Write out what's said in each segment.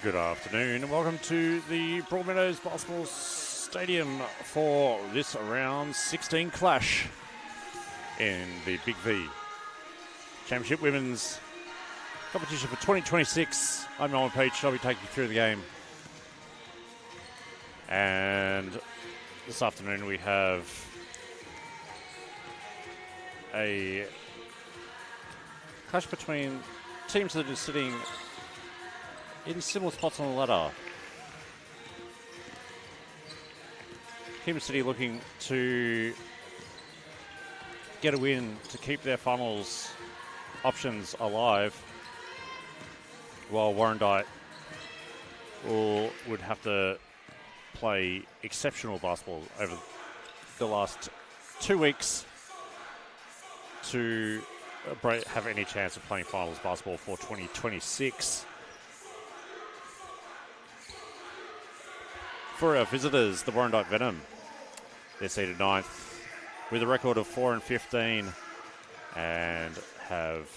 Good afternoon and welcome to the Broadmeadows Basketball Stadium for this round 16 clash in the Big V Championship Women's Competition for 2026. I'm Nolan Peach. I'll be taking you through the game. And this afternoon we have a clash between teams that are sitting in similar spots on the ladder. Hume City looking to get a win to keep their finals options alive, while Warrandyte would have to play exceptional basketball over the last 2 weeks to have any chance of playing finals basketball for 2026. For our visitors, the Warrandyte Venom, they're seated 9th with a record of 4-15 and have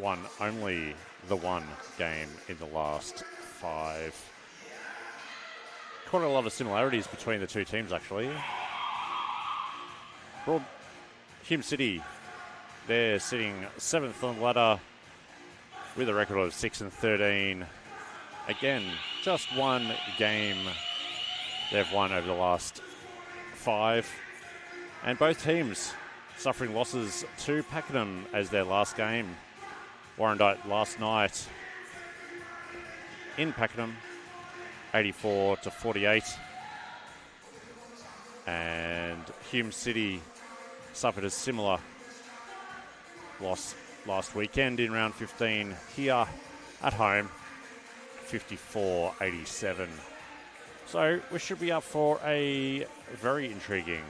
won only the one game in the last 5. Quite a lot of similarities between the two teams, actually. Hume City, they're sitting 7th on the ladder with a record of 6-13. Again, just one game they've won over the last 5. And both teams suffering losses to Pakenham as their last game. Warrandyte last night in Pakenham, 84-48. And Hume City suffered a similar loss last weekend in round 15 here at home. 54-87. So we should be up for a very intriguing,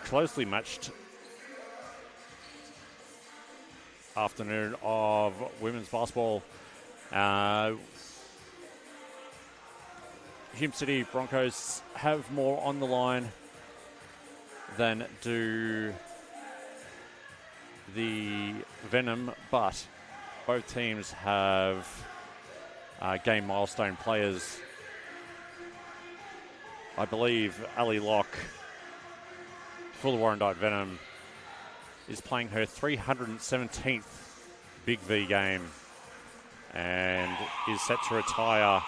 closely matched afternoon of women's basketball. Hume City Broncos have more on the line than do the Venom, but both teams have game milestone players. I believe Ali Locke for the Warrandyte Venom is playing her 317th Big V game and is set to retire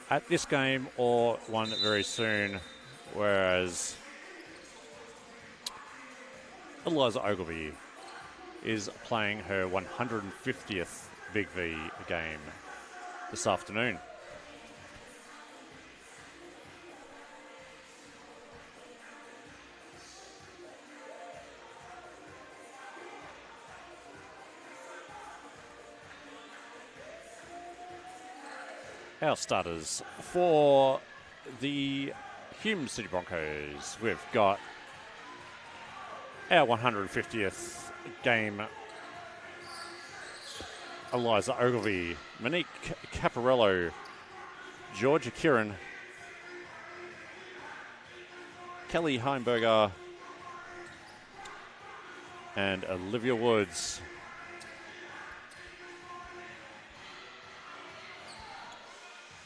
at this game or one very soon, whereas Eliza Ogilvie is playing her 150th Big V game this afternoon. Our starters for the Hume City Broncos, we've got our 150th game, Eliza Ogilvie, Monique Caparello, Georgia Kieran, Kelly Heimberger, and Olivia Woods.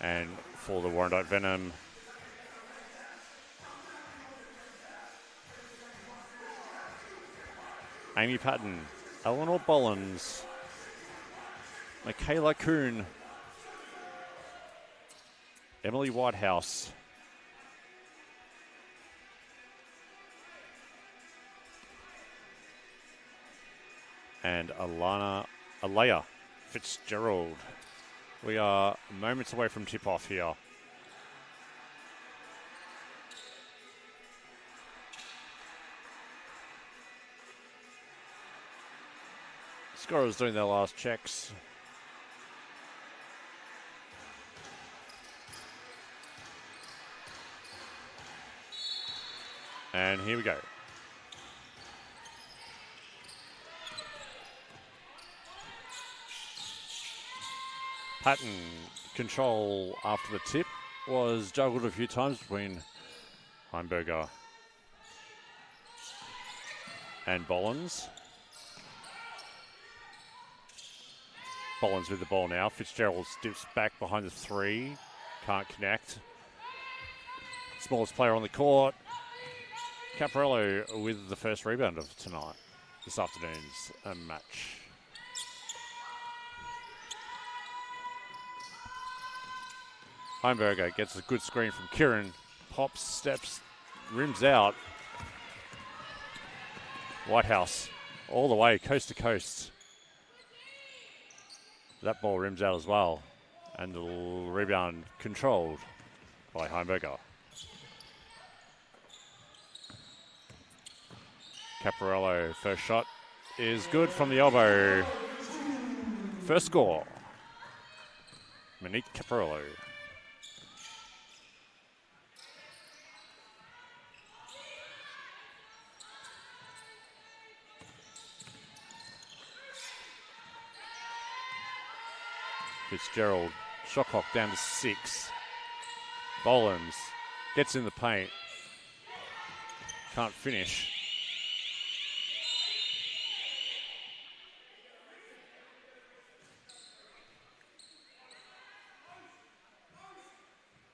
And for the Warrandyte Venom, Amy Patton, Eleanor Bollins, Michaela Kuhn, Emily Whitehouse, and Alea Fitzgerald. We are moments away from tip-off here. Scorers doing their last checks. And here we go. Patton control after the tip was juggled a few times between Heimberger and Bollins. Bollins with the ball now. Fitzgerald dips back behind the three. Can't connect. Smallest player on the court. Caparello with the first rebound of tonight. This afternoon's match. Heimberger gets a good screen from Kieran. Pops, steps, rims out. Whitehouse all the way, coast to coast. That ball rims out as well. And the rebound controlled by Heimberger. Caparello, first shot is good from the elbow. First score. Monique Caparello. Fitzgerald, shot clock down to 6. Bollins gets in the paint. Can't finish.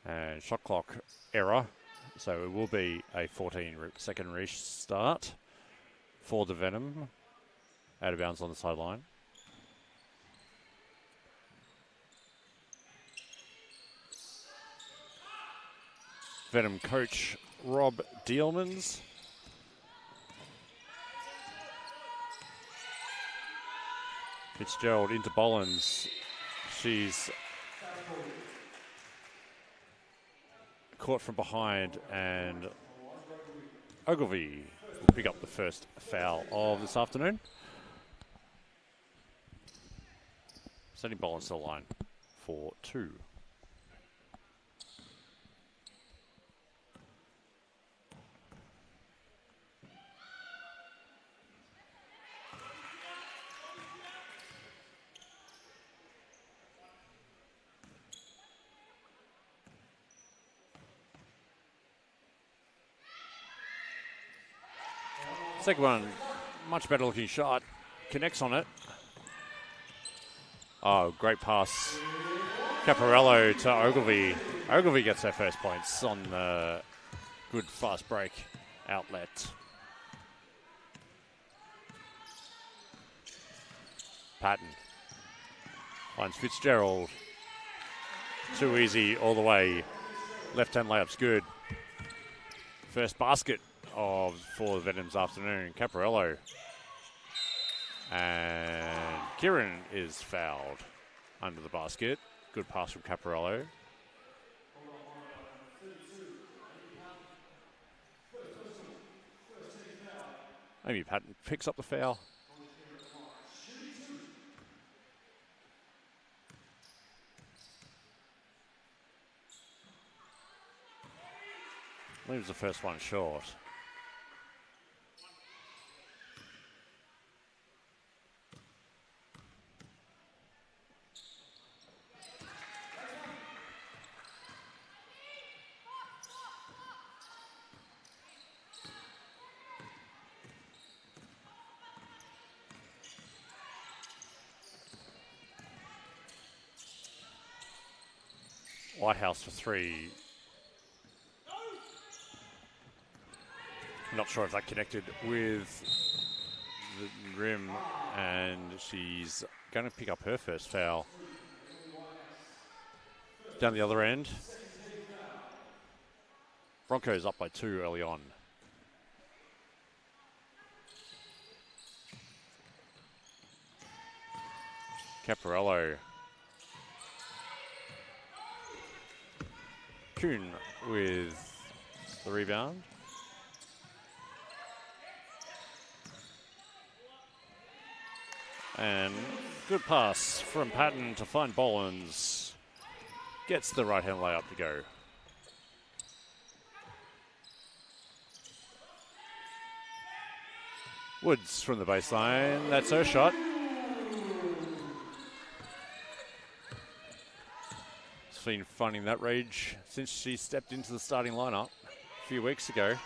And shot clock error. So it will be a 14-second restart for the Venom. Out of bounds on the sideline. Venom coach Rob Dielmans. Fitzgerald into Bollins. She's caught from behind, and Ogilvie will pick up the first foul of this afternoon. Sending Bollins to the line for 2. Second one, much better looking shot. Connects on it. Oh, great pass. Caparello to Ogilvie. Ogilvie gets her first points on the good fast break outlet. Patton finds Fitzgerald. Too easy all the way. Left-hand layup's good. First basket for the Venom's afternoon. Caparello. And Kieran is fouled under the basket. Good pass from Caparello. Maybe Patton picks up the foul. Leaves the first one short. Whitehouse for 3. Not sure if that connected with the rim, and she's going to pick up her first foul. Down the other end. Broncos up by 2 early on. Caparello. Kuhn with the rebound. And good pass from Patton to find Bollins. Gets the right-hand layup to go. Woods from the baseline. That's her shot. She's been finding that rage since she stepped into the starting lineup a few weeks ago.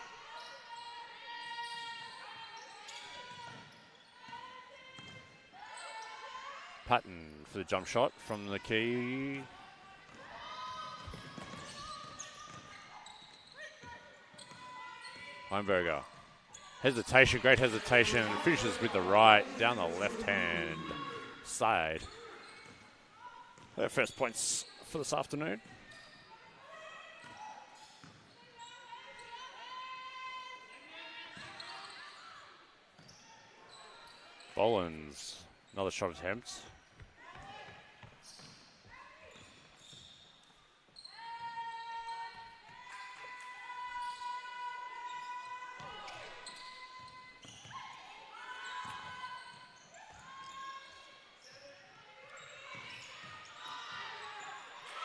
Patton for the jump shot from the key. Heimberger. Hesitation, great hesitation. Finishes with the right down the left-hand side. Their first points for this afternoon. Bolins, another shot attempt.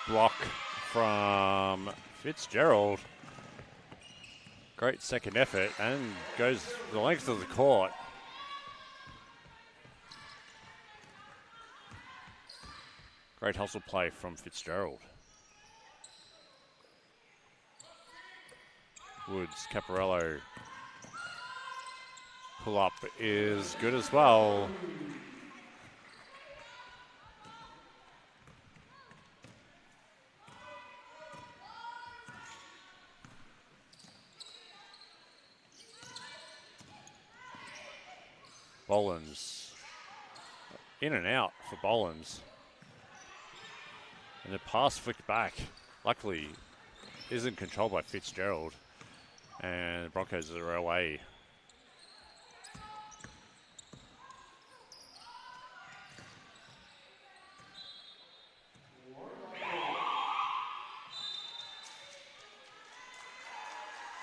Block from Fitzgerald. Great second effort and goes the length of the court. Great hustle play from Fitzgerald. Woods, Caparello. Pull up is good as well. Bolins. In and out for Bolins. And the pass flicked back. Luckily, isn't controlled by Fitzgerald. And the Broncos are away.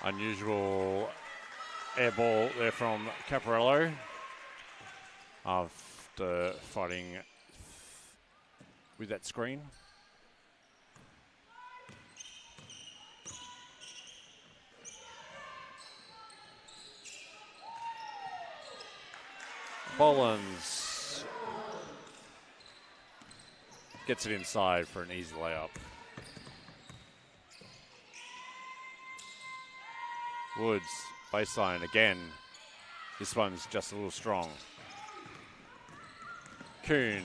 Unusual air ball there from Caparello. After fighting with that screen. Bolins gets it inside for an easy layup. Woods, baseline again. This one's just a little strong. Kuhn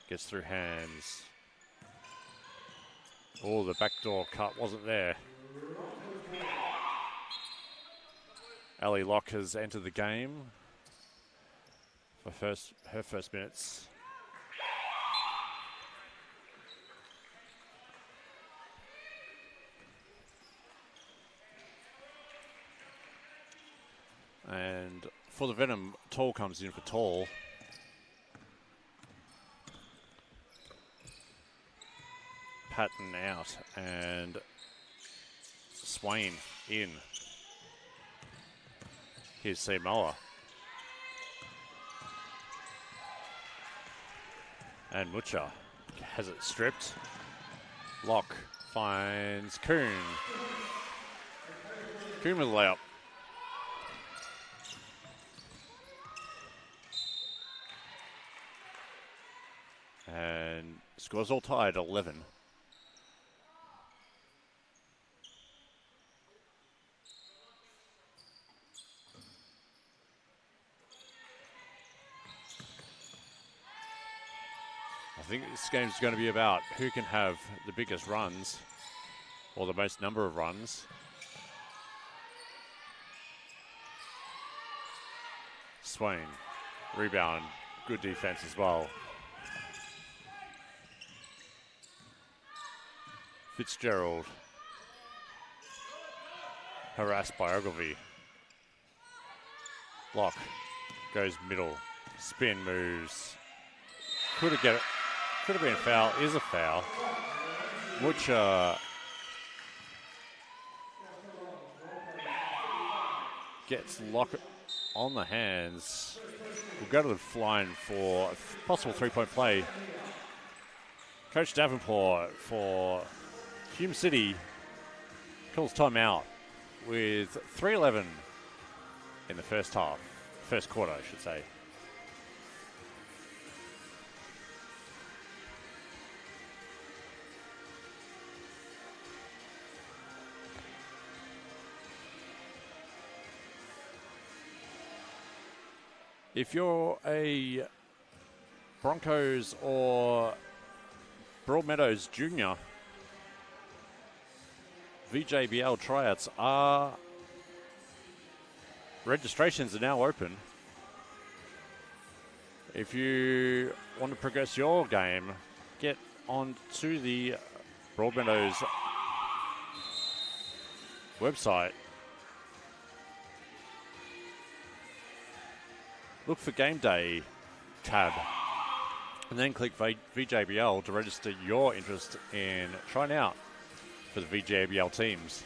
gets through hands. Oh, the backdoor cut wasn't there. Ali Locke has entered the game for her first minutes. And for the Venom, Tall comes in for Tall. Patton out and Swain in. Here's Seymour. And Mucha has it stripped. Locke finds Kuhn. Kuhn with a layup. And scores all tied, 11. I think this game's going to be about who can have the biggest runs or the most number of runs. Swain, rebound, good defense as well. Fitzgerald, harassed by Ogilvy. Locke goes middle, spin moves. Could have been a foul, is a foul. Mucha gets Locke on the hands. We'll go to the line for a possible three-point play. Coach Davenport for Hume City calls timeout with 3:11 in the first quarter, I should say. If you're a Broncos or Broadmeadows junior, VJBL tryouts registrations are now open. If you want to progress your game, get on to the Broadmeadows website. Look for Game Day tab and then click VJBL to register your interest in trying out for the VJBL teams.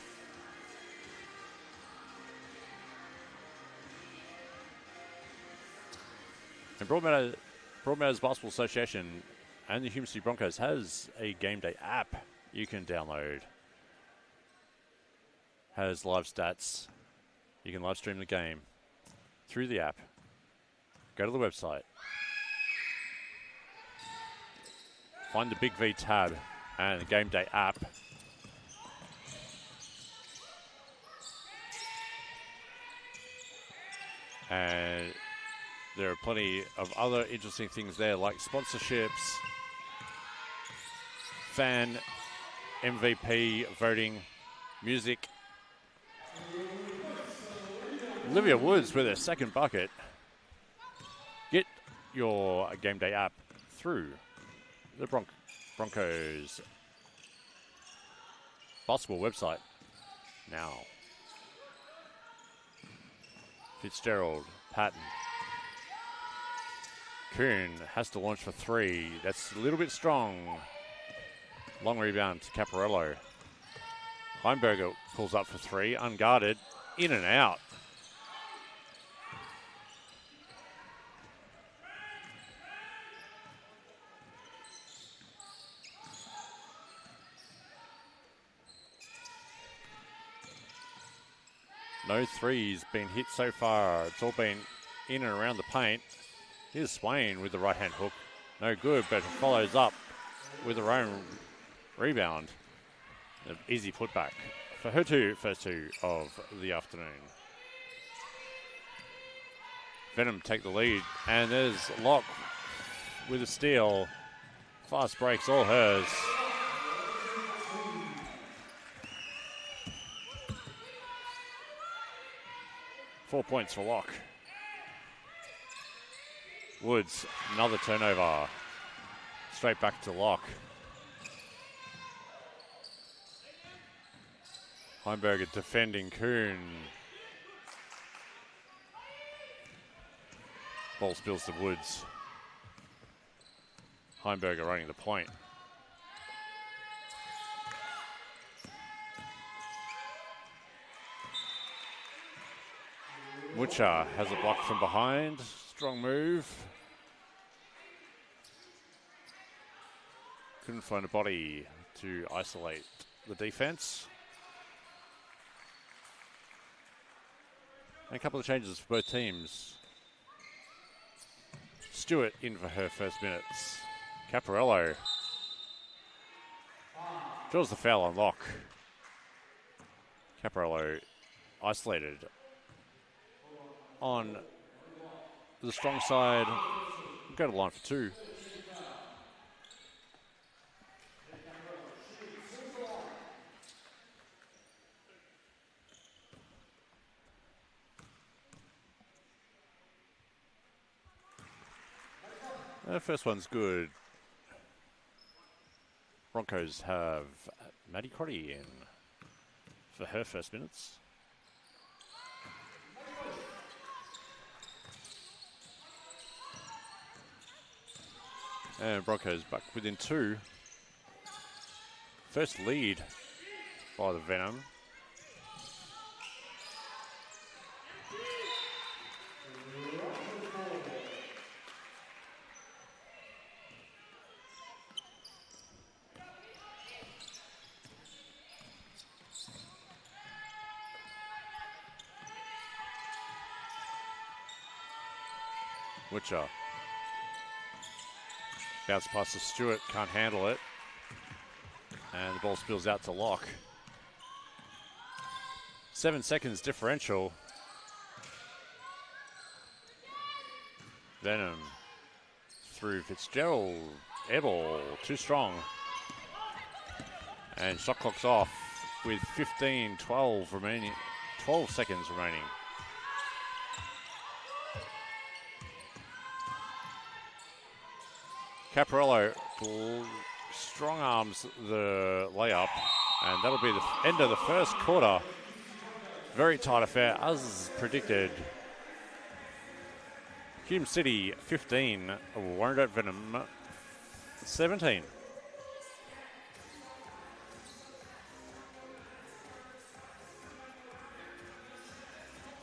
And Broadmeadows Basketball Association and the Hume City Broncos has a Game Day app you can download. Has live stats. You can live stream the game through the app. Go to the website. Find the Big V tab and the Game Day app. And there are plenty of other interesting things there, like sponsorships, fan MVP voting, music. Olivia Woods with her second bucket. Get your Game Day app through the Broncos basketball website now. Fitzgerald, Patton. Kuhn has to launch for three. That's a little bit strong. Long rebound to Caparello. Heimberger pulls up for three, unguarded, in and out. No threes been hit so far. It's all been in and around the paint. Here's Swain with the right-hand hook. No good, but follows up with her own rebound. An easy putback for her first two of the afternoon. Venom take the lead, and there's Locke with a steal. Fast breaks, all hers. Four points for Locke. Woods, another turnover. Straight back to Locke. Heimberger defending Kuhn. Ball spills to Woods. Heimberger running the point. Mucha has a block from behind. Strong move. Couldn't find a body to isolate the defense. And a couple of changes for both teams. Stewart in for her first minutes. Caparello draws the foul on Locke. Caparello isolated on the strong side. Go to the line for two. The first one's good. Broncos have Maddie Crotty in for her first minutes. And Broncos back within two. First lead by the Venom. Witcher. Bounce pass to Stewart, can't handle it. And the ball spills out to Locke. 7 seconds differential. Venom through Fitzgerald. Airball, too strong. And shot clock's off with 12 seconds remaining. Caparello strong arms the layup, and that'll be the end of the first quarter. Very tight affair, as predicted. Hume City 15, Warrandyte Venom 17.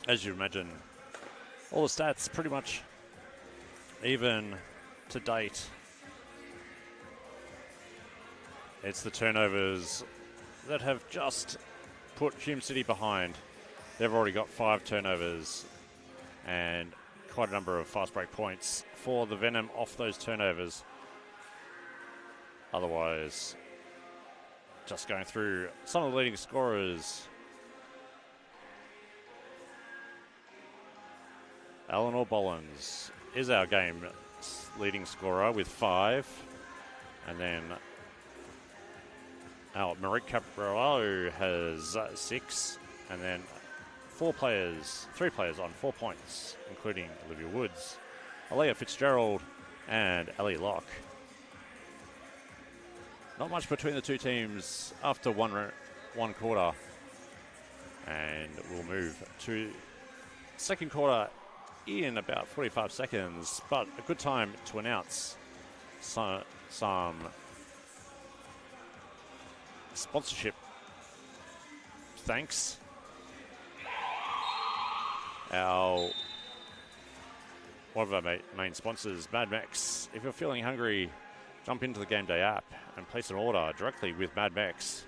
As you imagine, all the stats pretty much even to date. It's the turnovers that have just put Hume City behind. They've already got 5 turnovers and quite a number of fast break points for the Venom off those turnovers. Otherwise, just going through some of the leading scorers. Eleanor Bollins is our game leading scorer with 5. And then our Marie Cabrero has 6. And then 3 players on 4 points, including Olivia Woods, Alea Fitzgerald, and Ellie Locke. Not much between the two teams after one quarter. And we'll move to second quarter in about 45 seconds, but a good time to announce some sponsorship thanks. One of our main sponsors, Mad Max. If you're feeling hungry, jump into the Game Day app and place an order directly with Mad Max.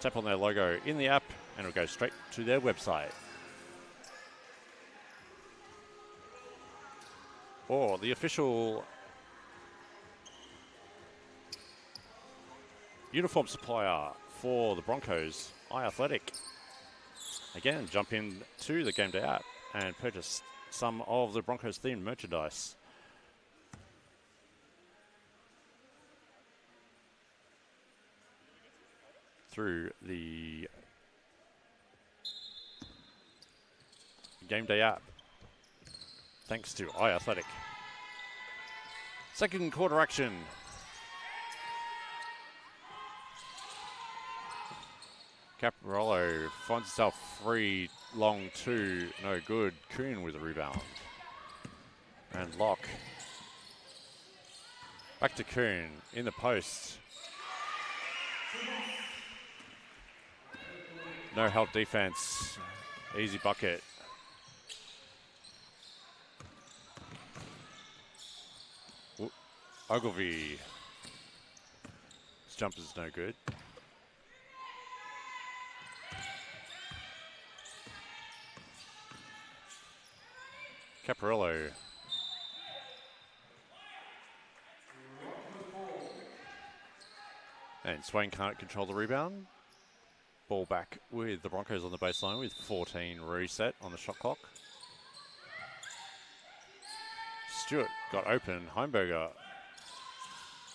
Tap on their logo in the app and it'll go straight to their website. Or the official uniform supplier for the Broncos, iAthletic. Again, jump in to the Game Day app and purchase some of the Broncos themed merchandise. Through the Game Day app, thanks to iAthletic. Second quarter action. Caparello finds himself free, long 2, no good. Kuhn with a rebound. And Locke. Back to Kuhn in the post. No help defense. Easy bucket. Ogilvy. His jumper's no good. Caparello. And Swain can't control the rebound. Ball back with the Broncos on the baseline with 14 reset on the shot clock. Stewart got open. Heimberger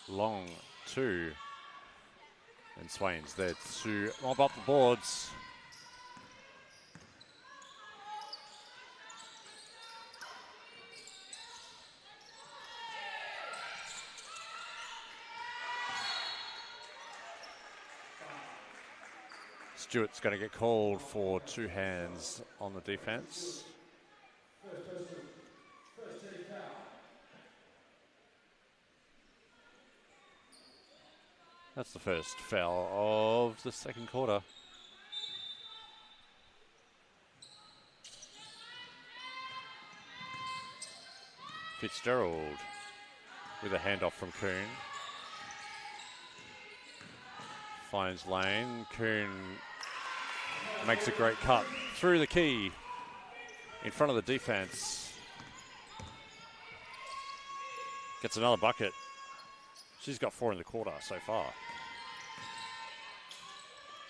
long 2. And Swain's there to mob up the boards. Stewart's going to get called for 2 hands on the defense. That's the first foul of the second quarter. Fitzgerald with a handoff from Kuhn. Finds lane. Kuhn makes a great cut through the key in front of the defense. Gets another bucket. She's got 4 in the quarter so far.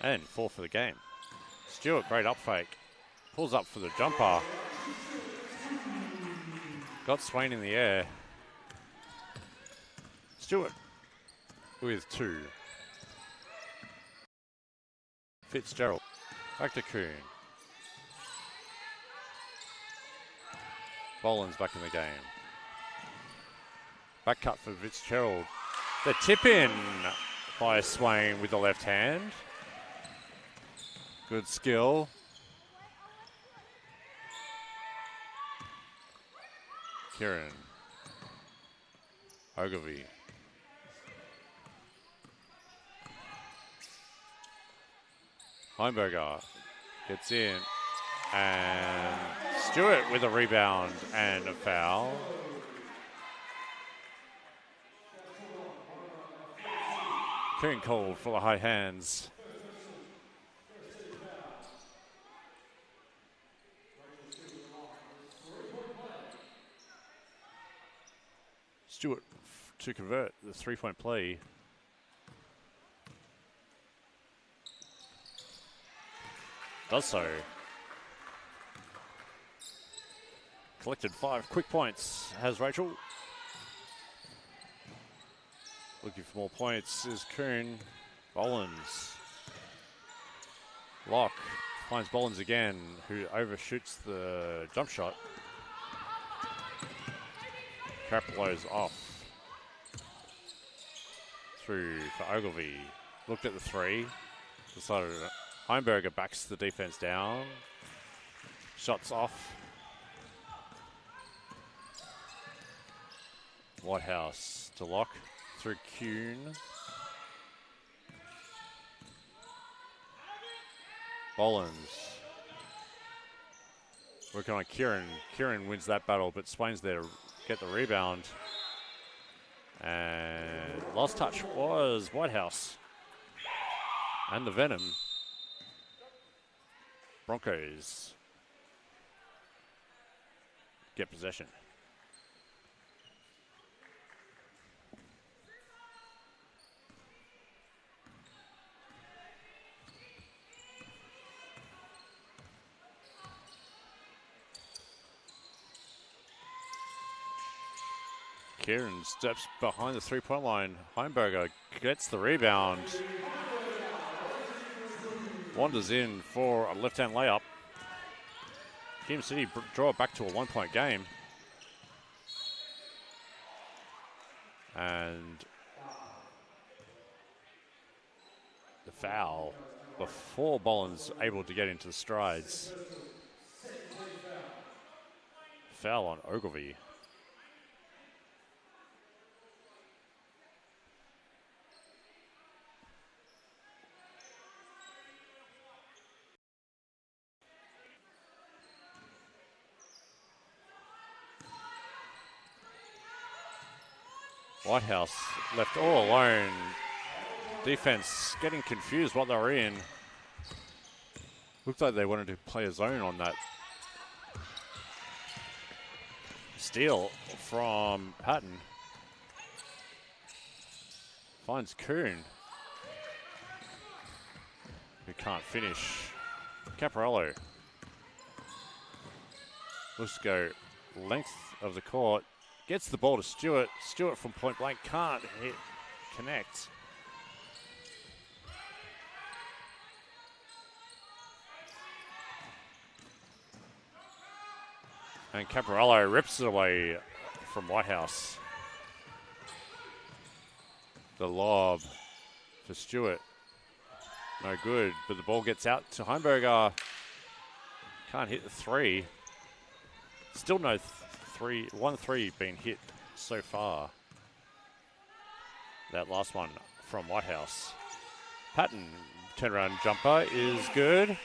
And 4 for the game. Stewart, great up fake. Pulls up for the jumper. Got Swain in the air. Stewart with 2. Fitzgerald. Back to Kuhn. Boland's back in the game. Back cut for Fitzgerald. The tip in by Swain with the left hand. Good skill. Kieran. Ogilvy. Heimberger gets in. And Stewart with a rebound and a foul. Kuhn called for the high hands. Stewart to convert the 3-point play. Does so. Collected 5 quick points, has Rachel. Looking for more points is Kuhn. Bollins. Locke finds Bollins again, who overshoots the jump shot. Capello's off. Through for Ogilvy. Looked at the 3. Decided Heimberger backs the defense down. Shots off. Whitehouse to Locke. Through Kuhn. Bollins. Working on Kieran. Kieran wins that battle, but Swain's there to get the rebound. And last touch was Whitehouse. And the Venom. Broncos get possession. Kieran steps behind the 3-point line. Heimberger gets the rebound. Wanders in for a left-hand layup. Hume City draw it back to a 1-point game. And the foul before Bollins able to get into the strides. Foul on Ogilvy. Whitehouse left all alone. Defense getting confused what they were in. Looked like they wanted to play a zone on that. Steal from Patton. Finds Kuhn, who can't finish. Caparello. Looks to go length of the court. Gets the ball to Stewart. Stewart from point blank can't connect. And Caparello rips it away from Whitehouse. The lob for Stewart. No good, but the ball gets out to Heimberger. Can't hit the 3. Still no 1 3 being hit so far. That last one from Whitehouse. Patton turnaround jumper is good.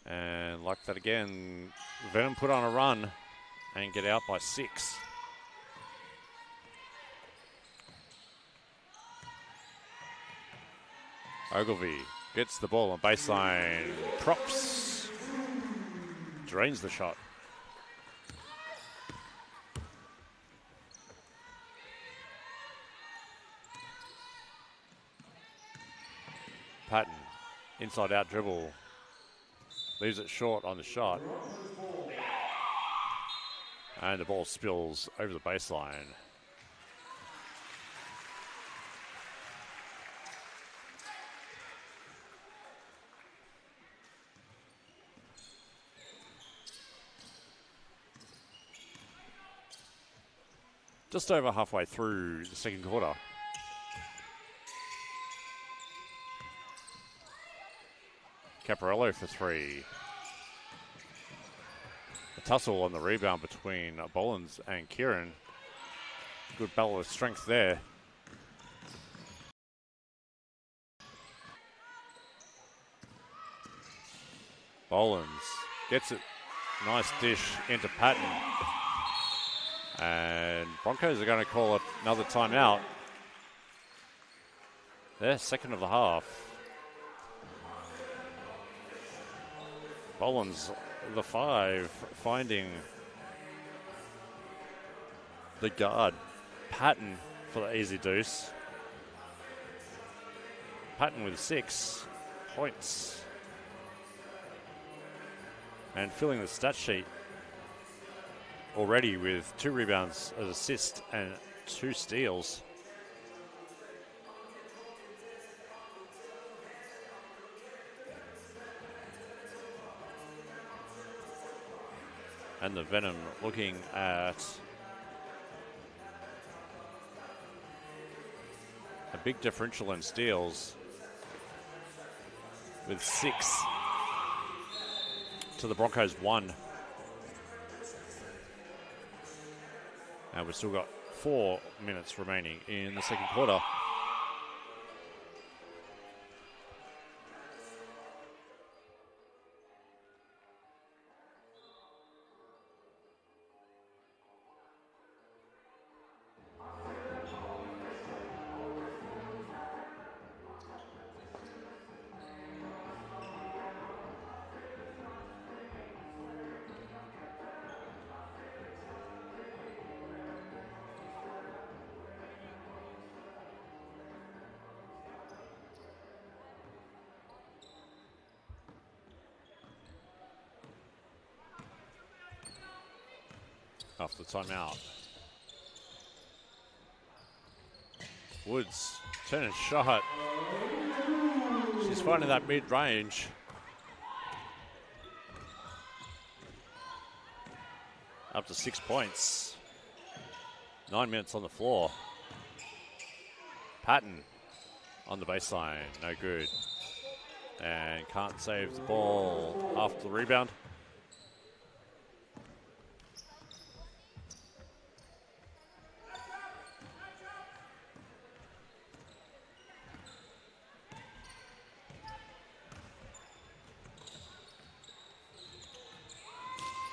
And like that again, Venom put on a run and get out by 6. Ogilvy gets the ball on baseline, props, drains the shot. Patton, inside out dribble. Leaves it short on the shot. And the ball spills over the baseline. Just over halfway through the second quarter. Caparello for three. A tussle on the rebound between Bolins and Kieran. Good battle of strength there. Bolins gets it. Nice dish into Patton. And Broncos are going to call it another timeout. Their second of the half. Bolins, the 5, finding the guard, Patton, for the easy deuce. Patton with 6 points. And filling the stat sheet already with 2 rebounds, an assist, and 2 steals. And the Venom looking at a big differential in steals with 6 to the Broncos 1. And we've still got 4 minutes remaining in the second quarter. After the timeout. Woods, turning shot. She's finding that mid-range. Up to 6 points. 9 minutes on the floor. Patton on the baseline, no good. And can't save the ball after the rebound.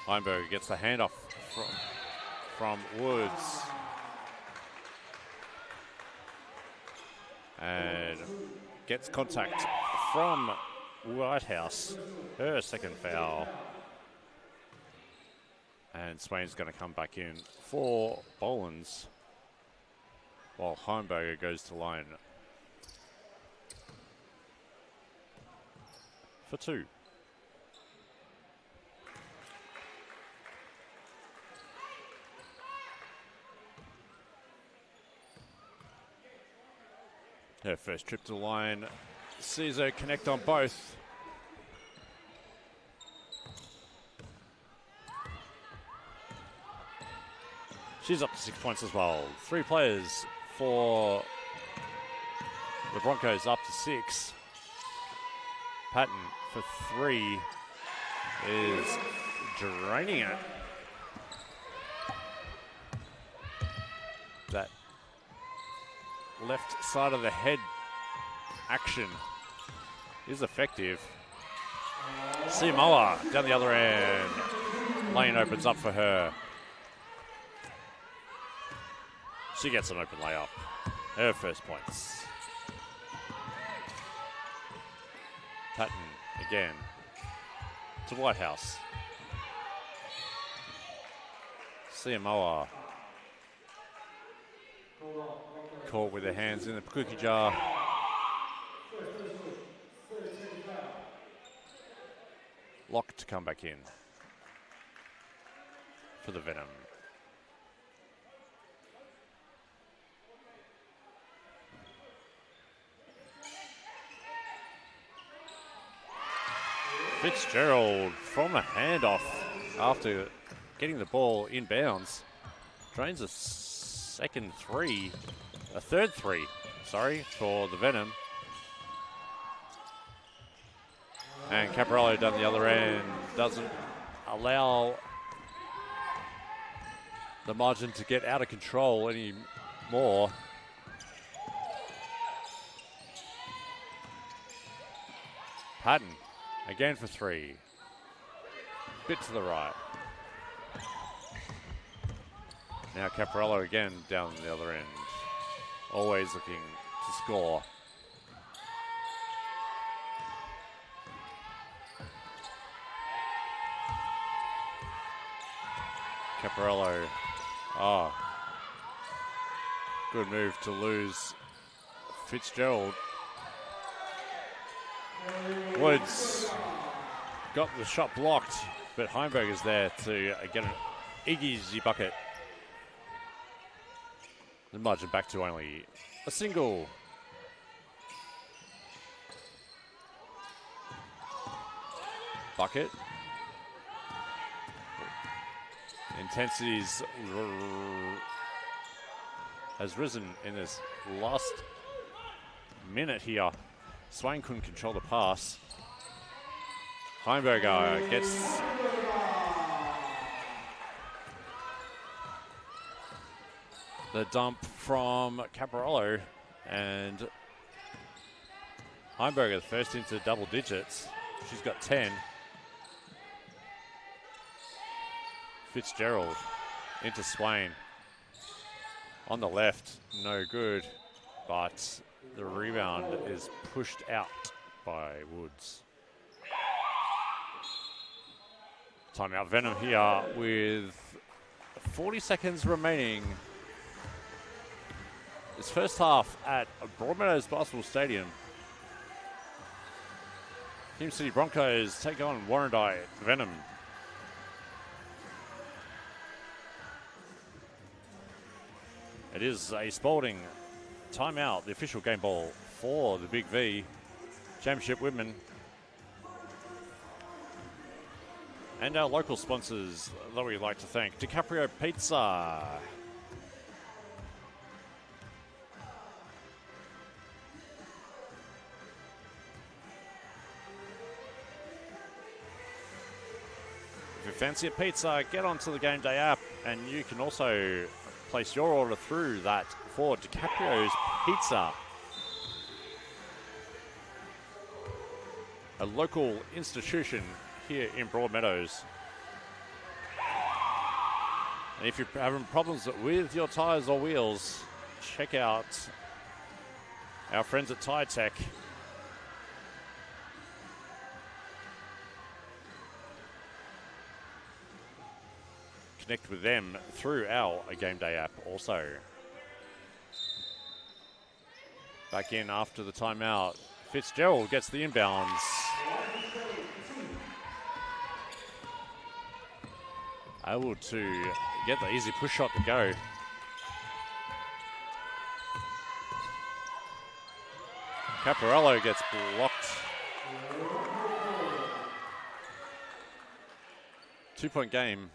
Heimberger gets the handoff from Woods. And gets contact from Whitehouse. Her second foul. And Swain's going to come back in for Bolins, while Heimberger goes to line for 2. Her first trip to the line sees her connect on both. She's up to 6 points as well. 3 players for the Broncos up to 6. Patton for 3 is draining it. That left side of the head action is effective. Siamoa down the other end. Lane opens up for her. She gets an open layup. Her first points. Patton again to Whitehouse. Siamoa caught with her hands in the cookie jar. Lock to come back in for the Venom. Fitzgerald from a handoff after getting the ball inbounds. Drains a third three, for the Venom. And Caporello down the other end doesn't allow the margin to get out of control anymore. Patton again for three. Bit to the right. Now Caporello again down the other end. Always looking to score. Caporello. Good move to lose Fitzgerald. Woods got the shot blocked, but Heimberger's there to get an easy bucket. The margin back to only a single. Bucket. Intensities has risen in this last minute here. Swain couldn't control the pass. Heimberger gets the dump from Caporello, and Heimberger first into double digits. She's got 10. Fitzgerald into Swain. On the left, no good, but the rebound is pushed out by Woods. Timeout Venom here with 40 seconds remaining. This first half at Broadmeadows Basketball Stadium. Hume City Broncos take on Warrandyte Venom. It is a Spalding timeout, the official game ball for the Big V Championship Women. And our local sponsors that we'd like to thank. DiCaprio Pizza. If you fancy a pizza, get onto the Game Day app, and you can also place your order through that for DiCaprio's Pizza. A local institution here in Broadmeadows. And if you're having problems with your tires or wheels, check out our friends at Tire Tech. Connect with them through our Game Day app also. Back in after the timeout. Fitzgerald gets the inbounds. Able to get the easy push shot to go. Caporello gets blocked. 2-point game.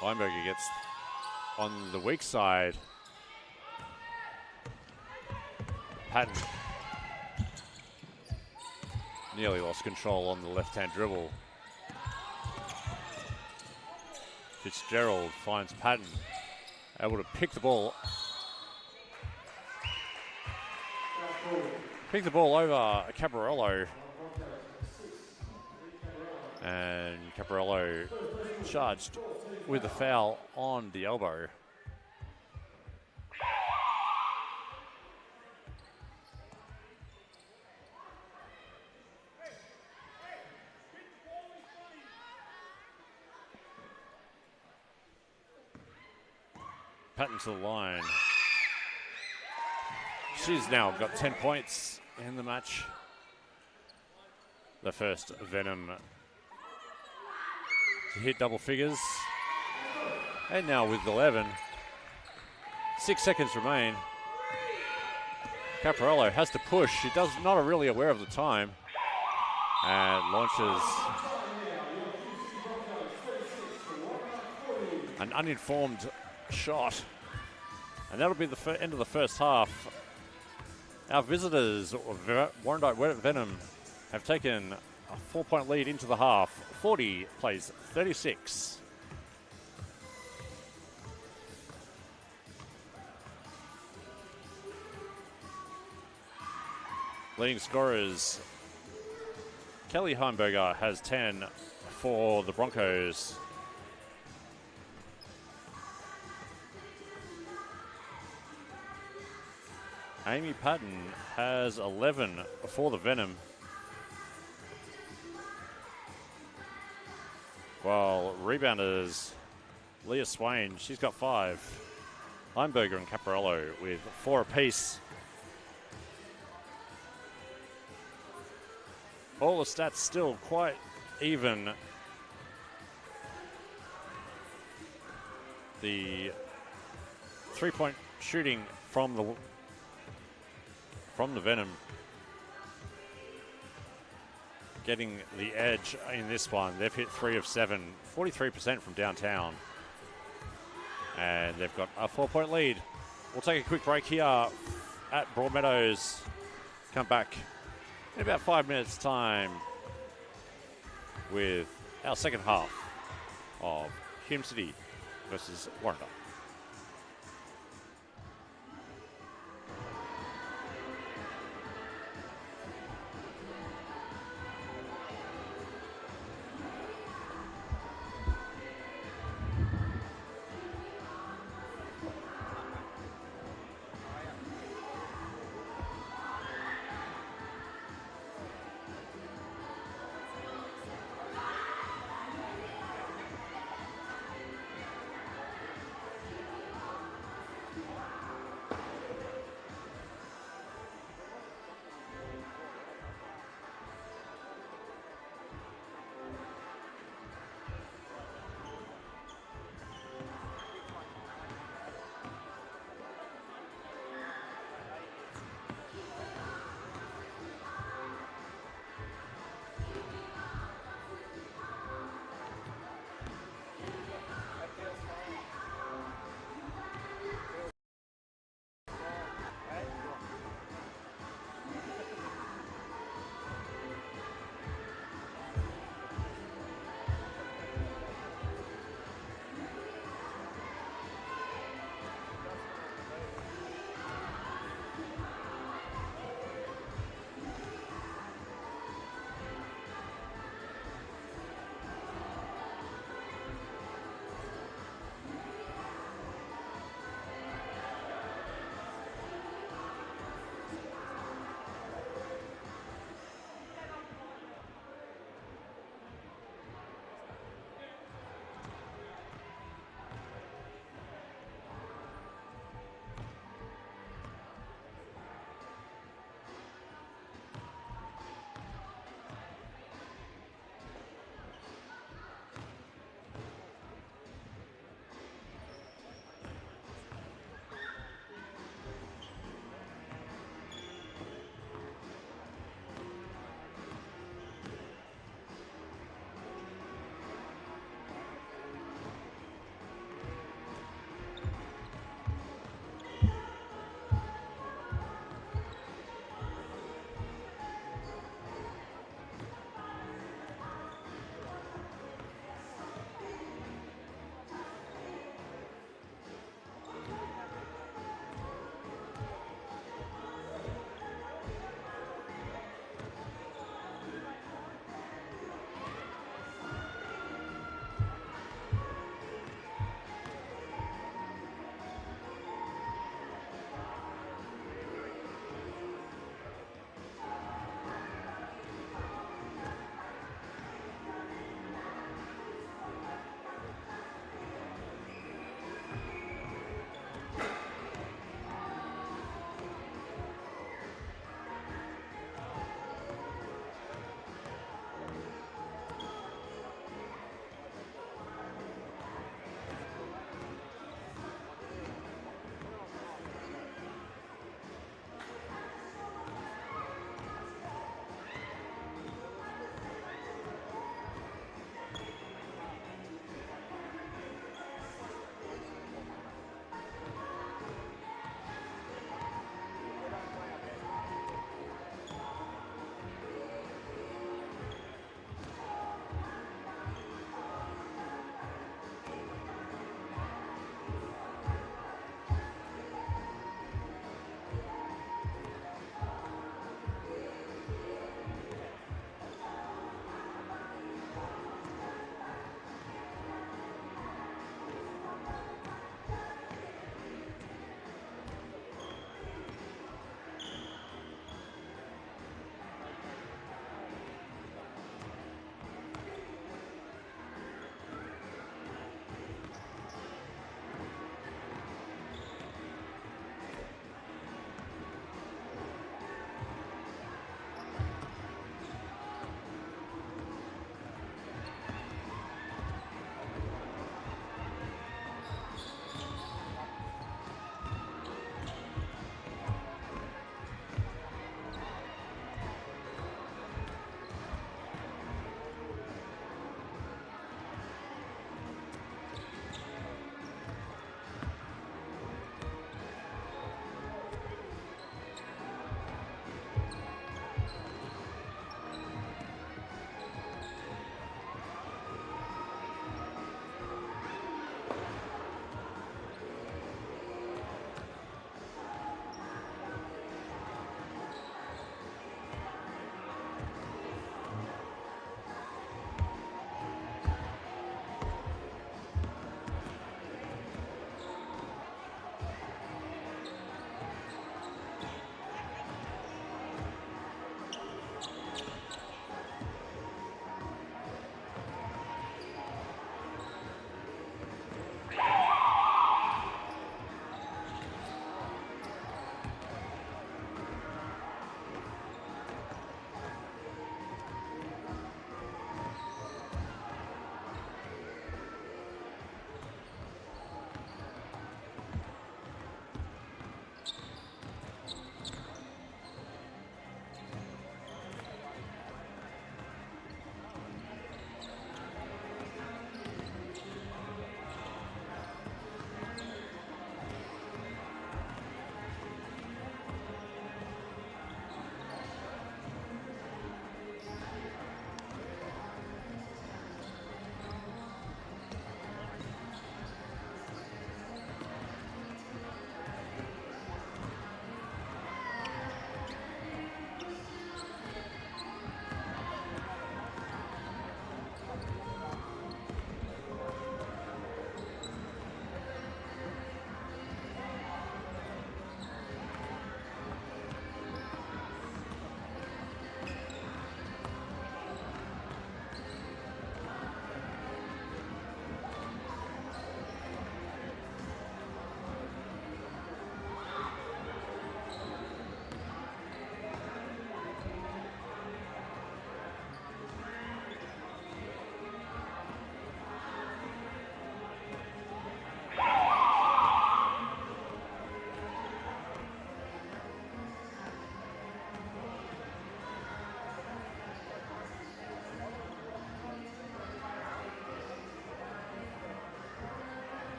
Heimberger gets on the weak side. Patton nearly lost control on the left-hand dribble. Fitzgerald finds Patton, able to pick the ball. Pick the ball over Caporello. And Caporello charged with a foul on the elbow. Patton to the line. She's now got 10 points in the match. The first Venom to hit double figures. And now with 11, 6 seconds remain. Caparello has to push. He does not really aware of the time. And launches an uninformed shot. And that'll be the end of the first half. Our visitors, Warrandyte Venom, have taken a 4-point lead into the half. 40 plays 36. Leading scorers, Kelly Heimberger has 10 for the Broncos. Amy Patton has 11 for the Venom. While rebounders, Leah Swain, she's got 5. Heimberger and Caparello with 4 apiece. All the stats still quite even. The 3-point shooting from the Venom getting the edge in this one. They've hit 3 of 7, 43% from downtown. And they've got a 4-point lead. We'll take a quick break here at Broadmeadows. Come back in about 5 minutes' time with our second half of Hume City versus Warrandyte.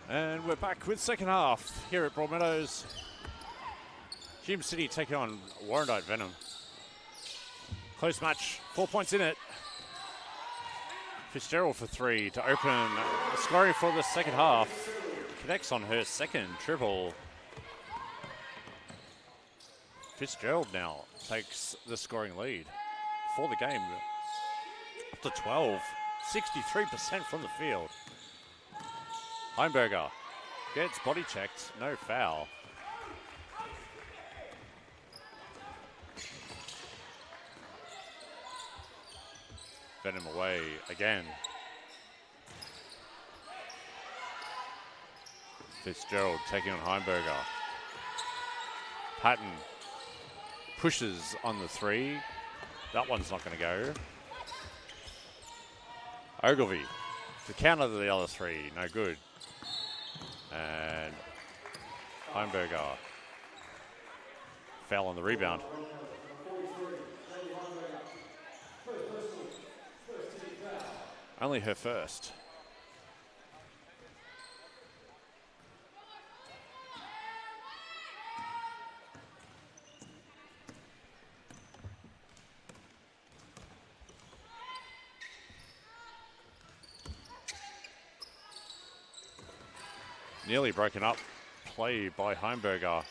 And we're back with second half here at Broadmeadows. Hume City taking on Warrandyte Venom. Close match, 4 points in it. Fitzgerald for 3 to open scoring for the second half. Connects on her second triple. Fitzgerald now takes the scoring lead for the game. Up to 12, 63% from the field. Heimberger gets body checked, no foul. Venom away again. Fitzgerald taking on Heimberger. Patton pushes on the 3. That one's not going to go. Ogilvie to counter the other 3, no good. And Heimberger foul on the rebound. Only her first. Nearly broken up play by Heimberger.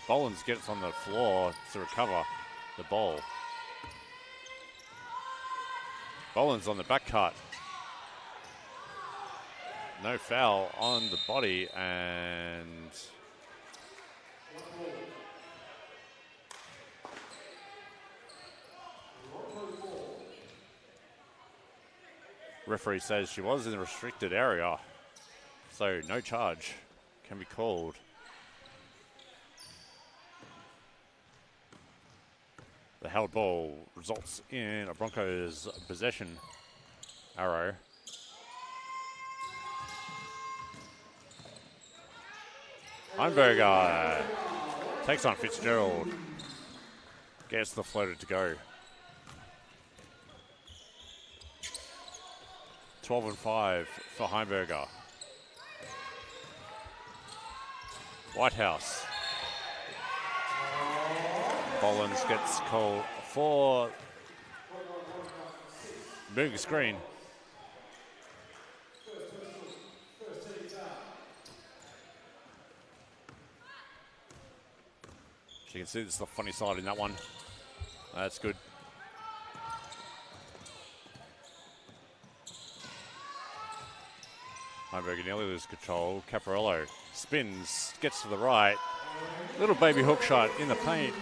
Bolins gets on the floor to recover the ball. Bolins on the back cut. No foul on the body, and referee says she was in the restricted area, so no charge can be called. The held ball results in a Broncos possession arrow. Heimberger takes on Fitzgerald. Gets the floater to go. 12 and 5 for Heimberger. Whitehouse. Bolins gets called for moving screen. So you can see this is the funny side in that one. That's good. Heimberger nearly loses control. Caparello spins, gets to the right. Little baby hook shot in the paint.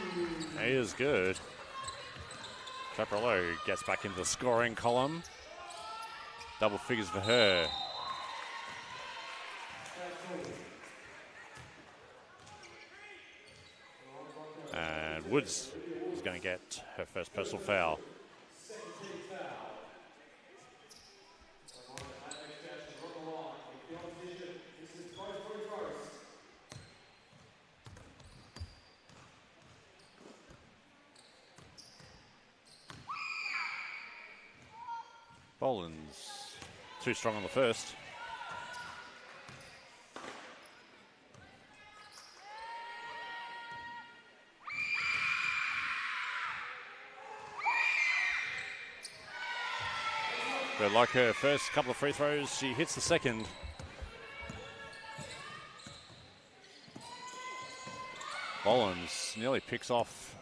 He is good. Caparello gets back into the scoring column. Double figures for her. And Woods is going to get her first personal foul. Bolins too strong on the first. But like her first couple of free throws, she hits the second. Bolins nearly picks off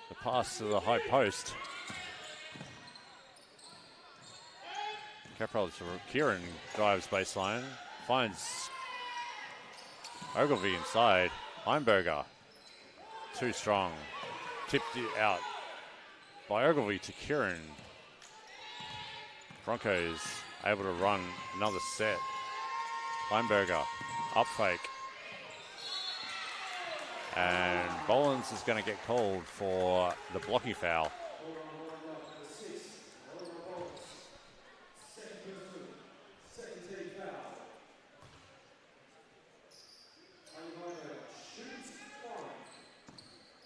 the pass to the high post. Caparello to Kieran drives baseline, finds Ogilvie inside. Heimberger, too strong. Tipped out by Ogilvie to Kieran. Broncos able to run another set. Heimberger, up fake. And Bolins is going to get called for the blocking foul.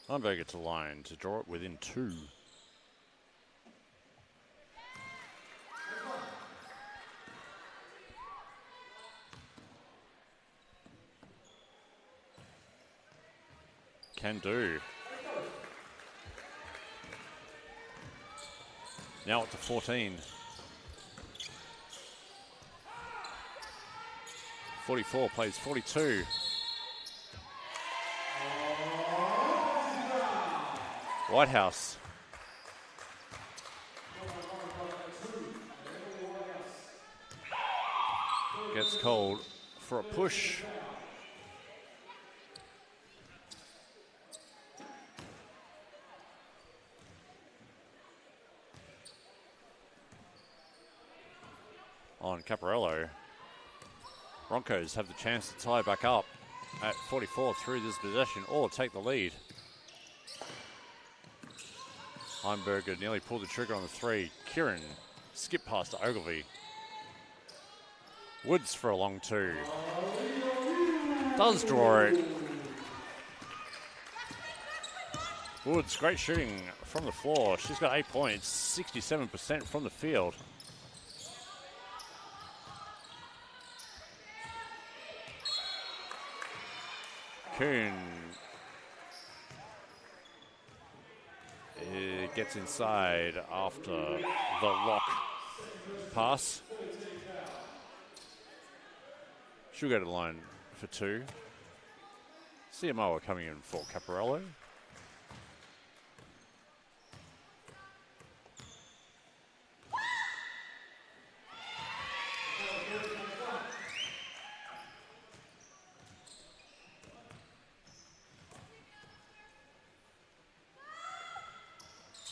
Heimberger to line to draw it within 2. Can do. Now up to 14. 44 plays 42. Whitehouse. Gets called for a push. On Caparello. Broncos have the chance to tie back up at 44 through this possession or take the lead. Heimberger nearly pulled the trigger on the three. Kieran skip past to Ogilvie. Woods for a long two. Does draw it. Woods, great shooting from the floor. She's got 8 points, 67% from the field. Kuhn gets inside after the lock pass. She'll go to the line for two. CMO are coming in for Caparello.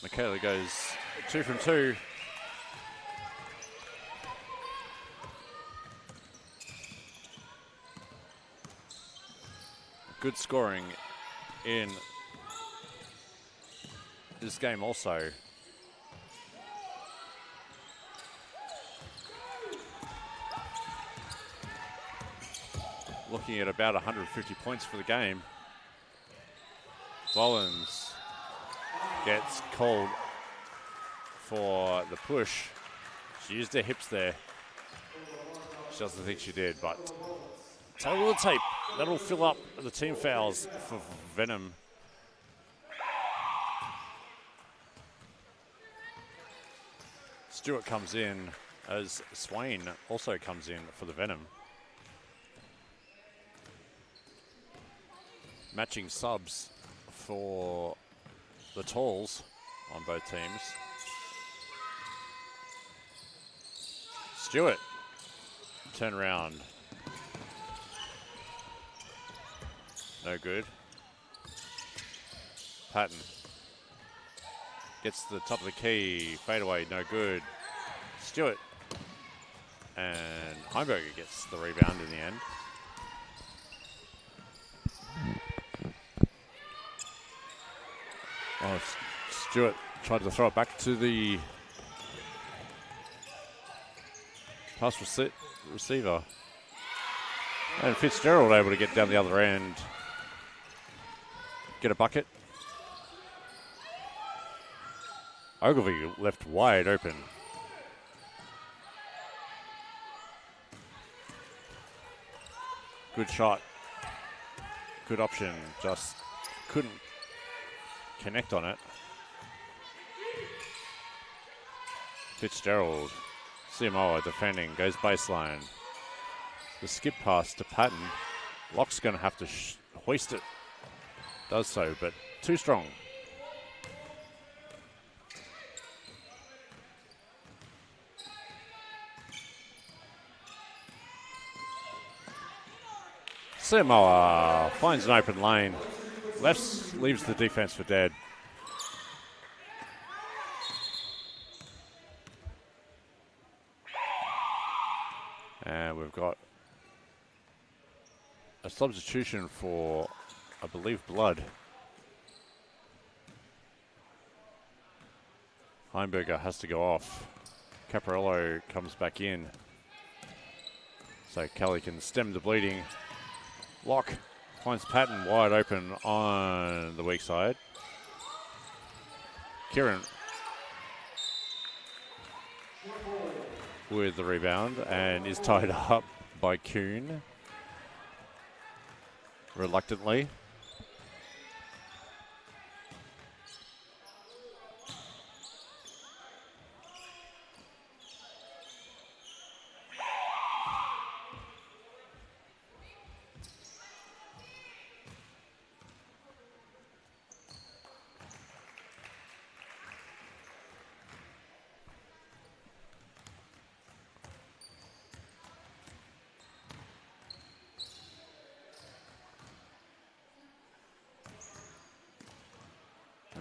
Michaela goes 2 from 2. Good scoring in this game also. Looking at about 150 points for the game. Bollins gets called for the push. She used her hips there. She doesn't think she did, but tail of the tape. That'll fill up the team fouls for Venom. Stewart comes in as Swain also comes in for the Venom. Matching subs for the Talls on both teams. Stewart, turn around. No good. Patton gets to the top of the key. Fadeaway, no good. Stewart. And Heimberger gets the rebound in the end. Oh, Stewart tried to throw it back to the pass receiver. And Fitzgerald able to get down the other end. Get a bucket. Ogilvie left wide open. Good shot. Good option. Just couldn't connect on it. Fitzgerald. CMO defending. Goes baseline. The skip pass to Patton. Locke's going to have to hoist it. Does so, but too strong. Samoa finds an open lane. Left leaves the defense for dead. And we've got a substitution for, I believe, Blood. Heimberger has to go off. Caparello comes back in. So Kelly can stem the bleeding. Locke finds Patton wide open on the weak side. Kieran with the rebound and is tied up by Kuhn. Reluctantly.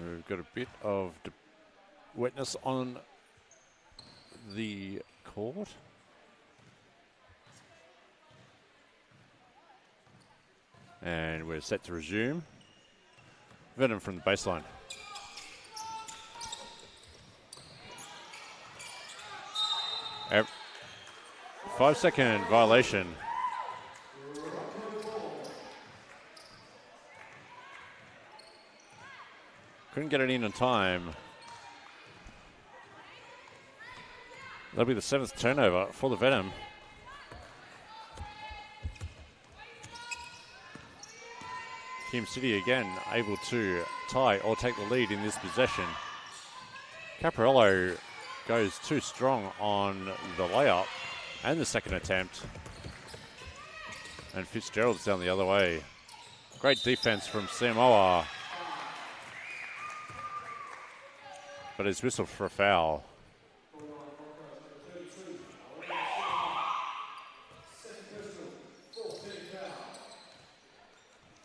We've got a bit of wetness on the court. And we're set to resume. Venom from the baseline. Yep. 5-second violation. Couldn't get it in time. That'll be the 7th turnover for the Venom. Hume City again able to tie or take the lead in this possession. Caparello goes too strong on the layup and the second attempt. And Fitzgerald's down the other way. Great defense from Samoa. But it's whistled for a foul.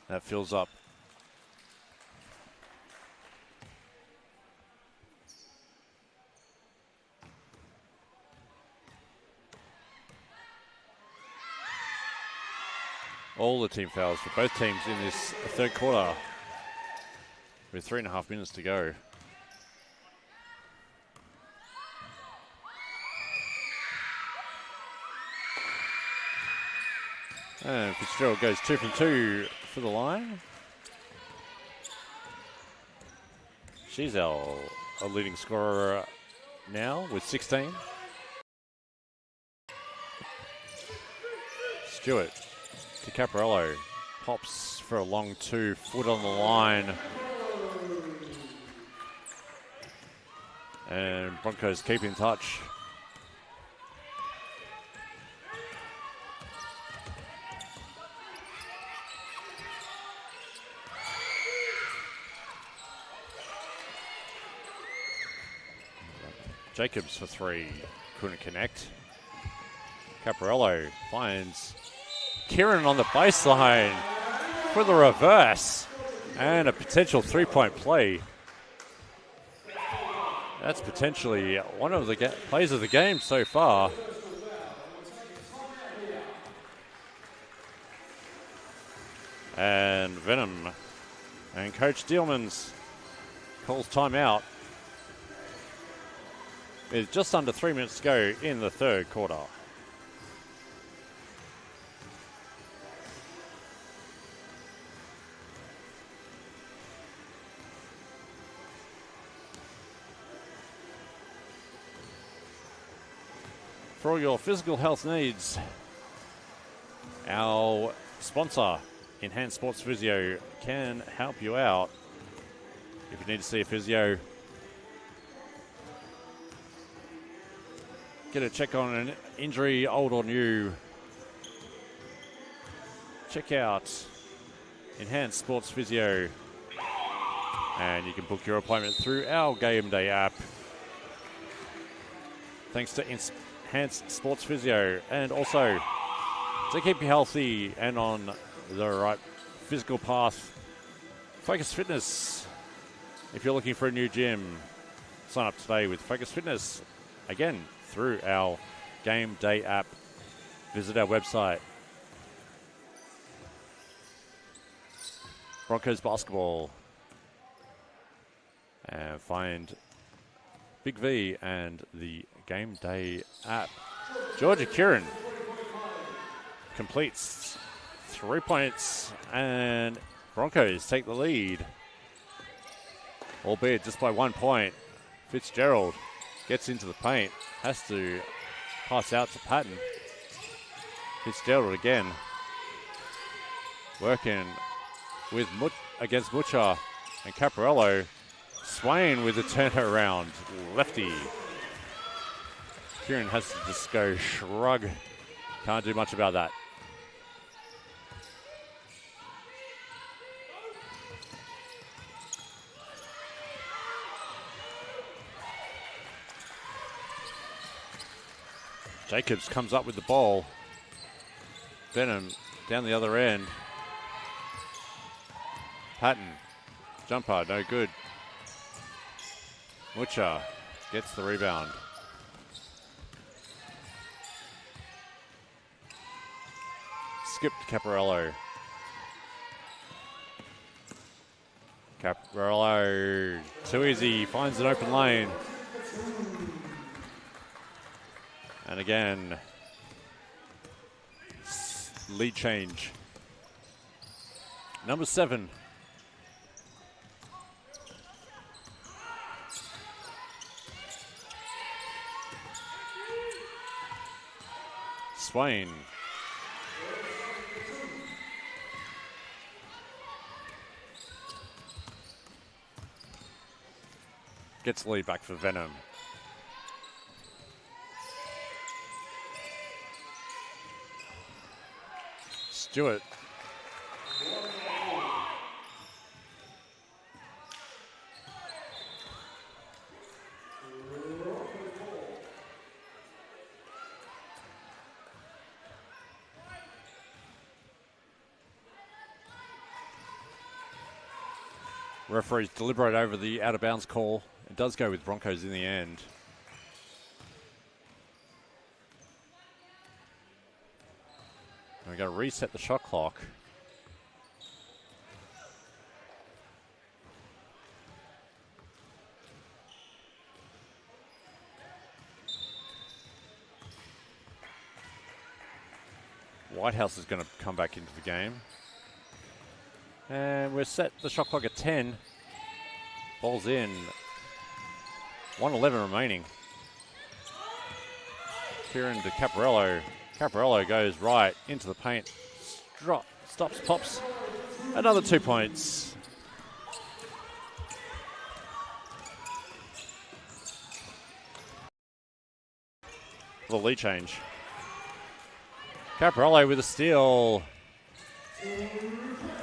That fills up. All the team fouls for both teams in this third quarter with 3.5 minutes to go. And Fitzgerald goes 2 from 2 for the line. She's our leading scorer now with 16. Stewart to Caparello. Pops for a long 2, foot on the line. And Broncos keep in touch. Jacobs for 3, couldn't connect. Caparello finds Kieran on the baseline for the reverse and a potential 3-point play. That's potentially one of the plays of the game so far. And Venom and Coach Steelmans calls timeout. It's just under 3 minutes to go in the third quarter. For all your physical health needs, our sponsor, Enhanced Sports Physio, can help you out. If you need to see a physio, get a check on an injury, old or new, check out Enhanced Sports Physio and you can book your appointment through our Game Day app. Thanks to Enhanced Sports Physio, and also to keep you healthy and on the right physical path, Focus Fitness. If you're looking for a new gym, sign up today with Focus Fitness. Again, through our Game Day app. Visit our website. Broncos basketball. And find Big V and the Game Day app. Georgia Kieran completes 3 points and Broncos take the lead, albeit just by 1 point. Fitzgerald gets into the paint, has to pass out to Patton. Fitzgerald again, working with against Butcher, and Caparello. Swain with the turnaround, lefty. Kieran has to just go shrug. Can't do much about that. Jacobs comes up with the ball. Venom down the other end. Patton, jumper, no good. Mucha gets the rebound. Skipped Caparello. Caparello, too easy, finds an open lane. And again, lead change. Number 7. Swain. Gets the lead back for Venom. Stewart. Referees deliberate over the out of bounds call. It does go with Broncos in the end. We're going to reset the shot clock. Whitehouse is going to come back into the game. And we're set the shot clock at 10. Ball's in. 1:11 remaining. Kieran to Caparello. Caparello goes right into the paint. Stops, pops. Another 2 points. The lead change. Caparello with a steal.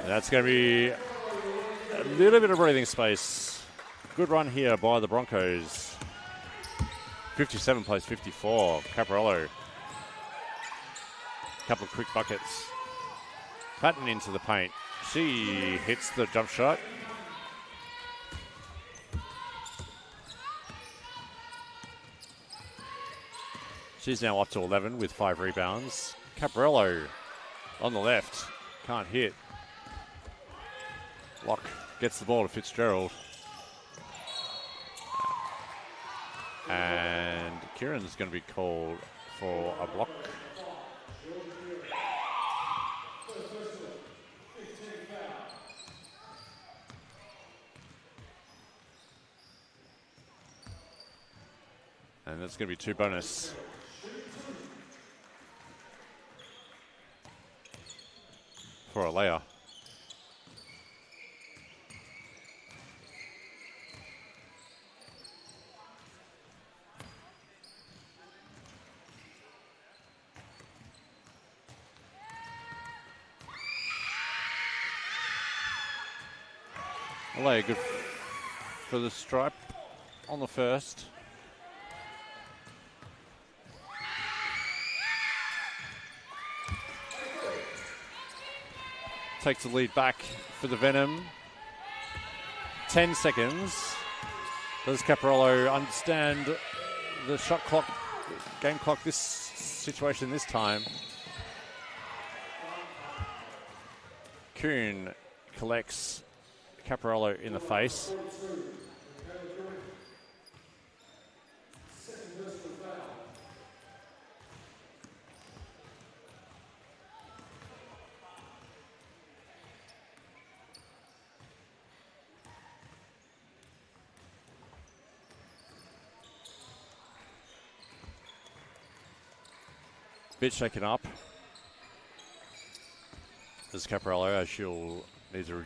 That's going to be a little bit of breathing space. Good run here by the Broncos. 57 plays 54. Caparello. Couple of quick buckets. Patton into the paint. She hits the jump shot. She's now up to 11 with 5 rebounds. Caparello on the left. Can't hit. Locke gets the ball to Fitzgerald. And Kieran's going to be called for a block. And that's going to be 2 bonus. For a layer. A layer good for the stripe on the first. Takes the lead back for the Venom. 10 seconds. Does Caparello understand the shot clock, game clock, this situation this time? Kuhn collects Caparello in the face. Bit shaken up as Caparello, as she'll need to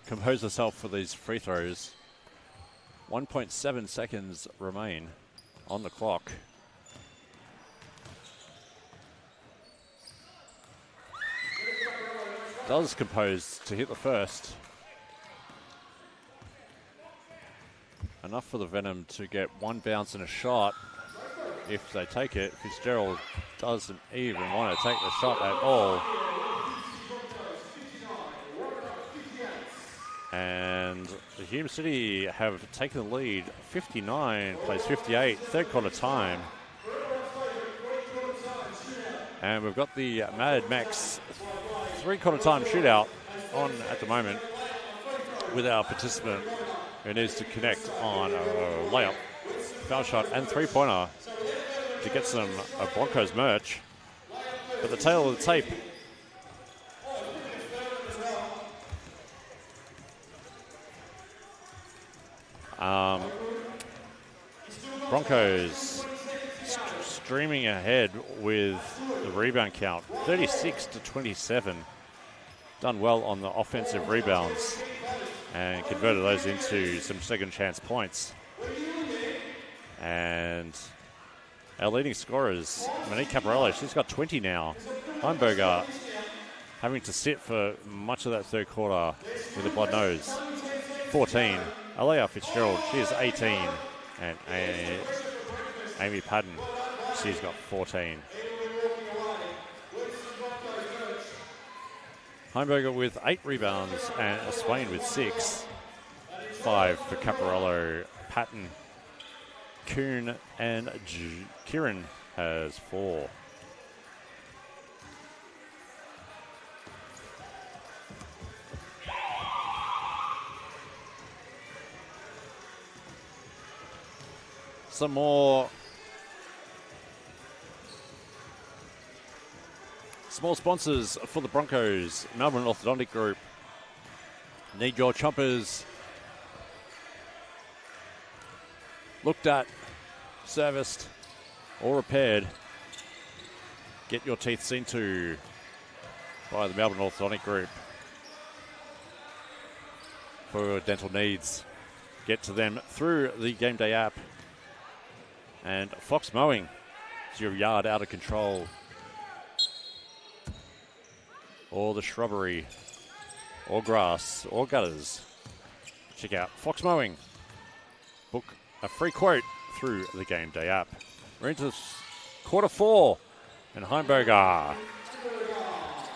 compose herself for these free throws. 1.7 seconds remain on the clock. Does compose to hit the first. Enough for the Venom to get 1 bounce and a shot. If they take it, Fitzgerald doesn't even want to take the shot at all. And the Hume City have taken the lead 59 plays 58, third quarter time. And we've got the Mad Max three-quarter time shootout on at the moment with our participant who needs to connect on a layup, foul shot, and three-pointer to get some Broncos merch. But the tail of the tape, Broncos streaming ahead with the rebound count, 36-27. Done well on the offensive rebounds and converted those into some second chance points. And our leading scorers, Monique Caparello, she's got 20 now. Heimberger having to sit for much of that third quarter with a blood nose, 14. Alea Fitzgerald, she is 18. And Amy Padden, she's got 14. Heimberger with 8 rebounds and Swain with 6. 5 for Caparello, Patton, Kuhn, and Kieran has 4. Some more small sponsors for the Broncos. Melbourne Orthodontic Group. Need your chompers looked at, serviced, or repaired. Get your teeth seen to by the Melbourne Orthodontic Group. For your dental needs, get to them through the Game Day app. And Fox Mowing, is your yard out of control? Or the shrubbery, or grass, or gutters. Check out Fox Mowing. Book a free quote through the Game Day app. We're into quarter 4, and Heimberger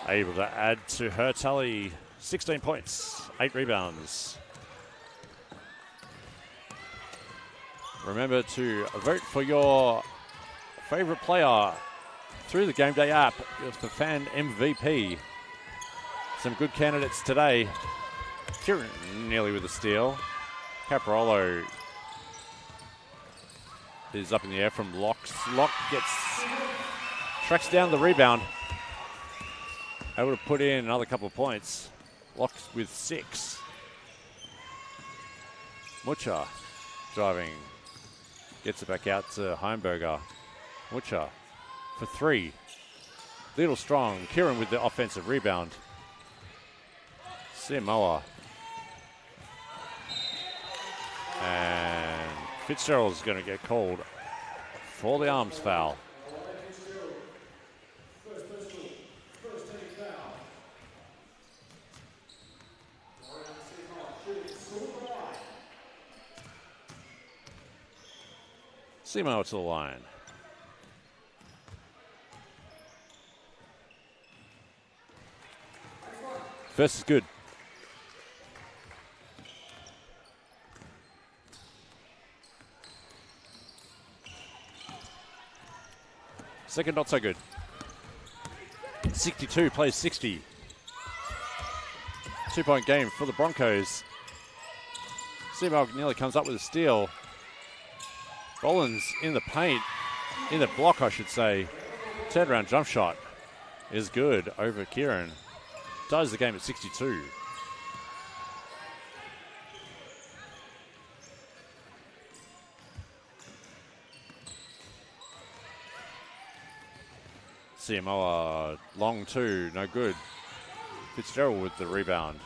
able to add to her tally 16 points, 8 rebounds. Remember to vote for your favorite player through the Game Day app. It's the fan MVP. Some good candidates today. Kieran nearly with a steal. Caparello is up in the air from Locke. Locke tracks down the rebound. Able to put in another couple of points. Locke with 6. Mucha driving. Gets it back out to Heimberger. Mucha for 3. Little strong. Kieran with the offensive rebound. Simoa. And Fitzgerald's going to get called for the arms foul. Simo to the line. First is good. Second not so good. 62 plays 60. 2-point game for the Broncos. Simo nearly comes up with a steal. Rollins in the paint, in the block, I should say. Turnaround jump shot is good over Kieran. Ties the game at 62. Simoa long 2, no good. Fitzgerald with the rebound.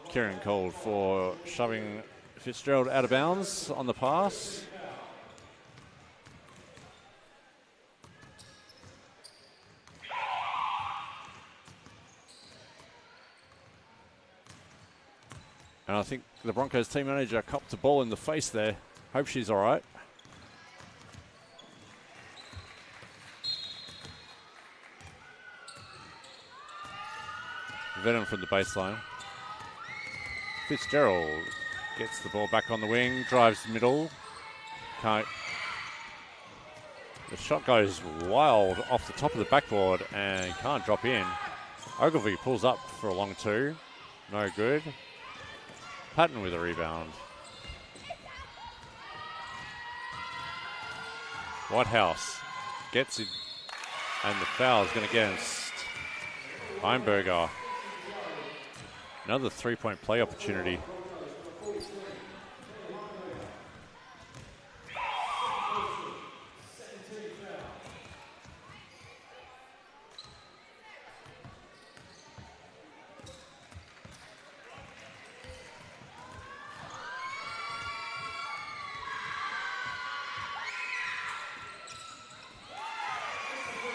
Kieran called for shoving Fitzgerald out of bounds on the pass. And I think the Broncos team manager copped a ball in the face there. Hope she's all right. Venom from the baseline. Fitzgerald gets the ball back on the wing, drives the middle. Can't. The shot goes wild off the top of the backboard and can't drop in. Ogilvie pulls up for a long two. No good. Patton with a rebound. Whitehouse gets it, and the foul is going to get against Heimberger. Another three-point play opportunity.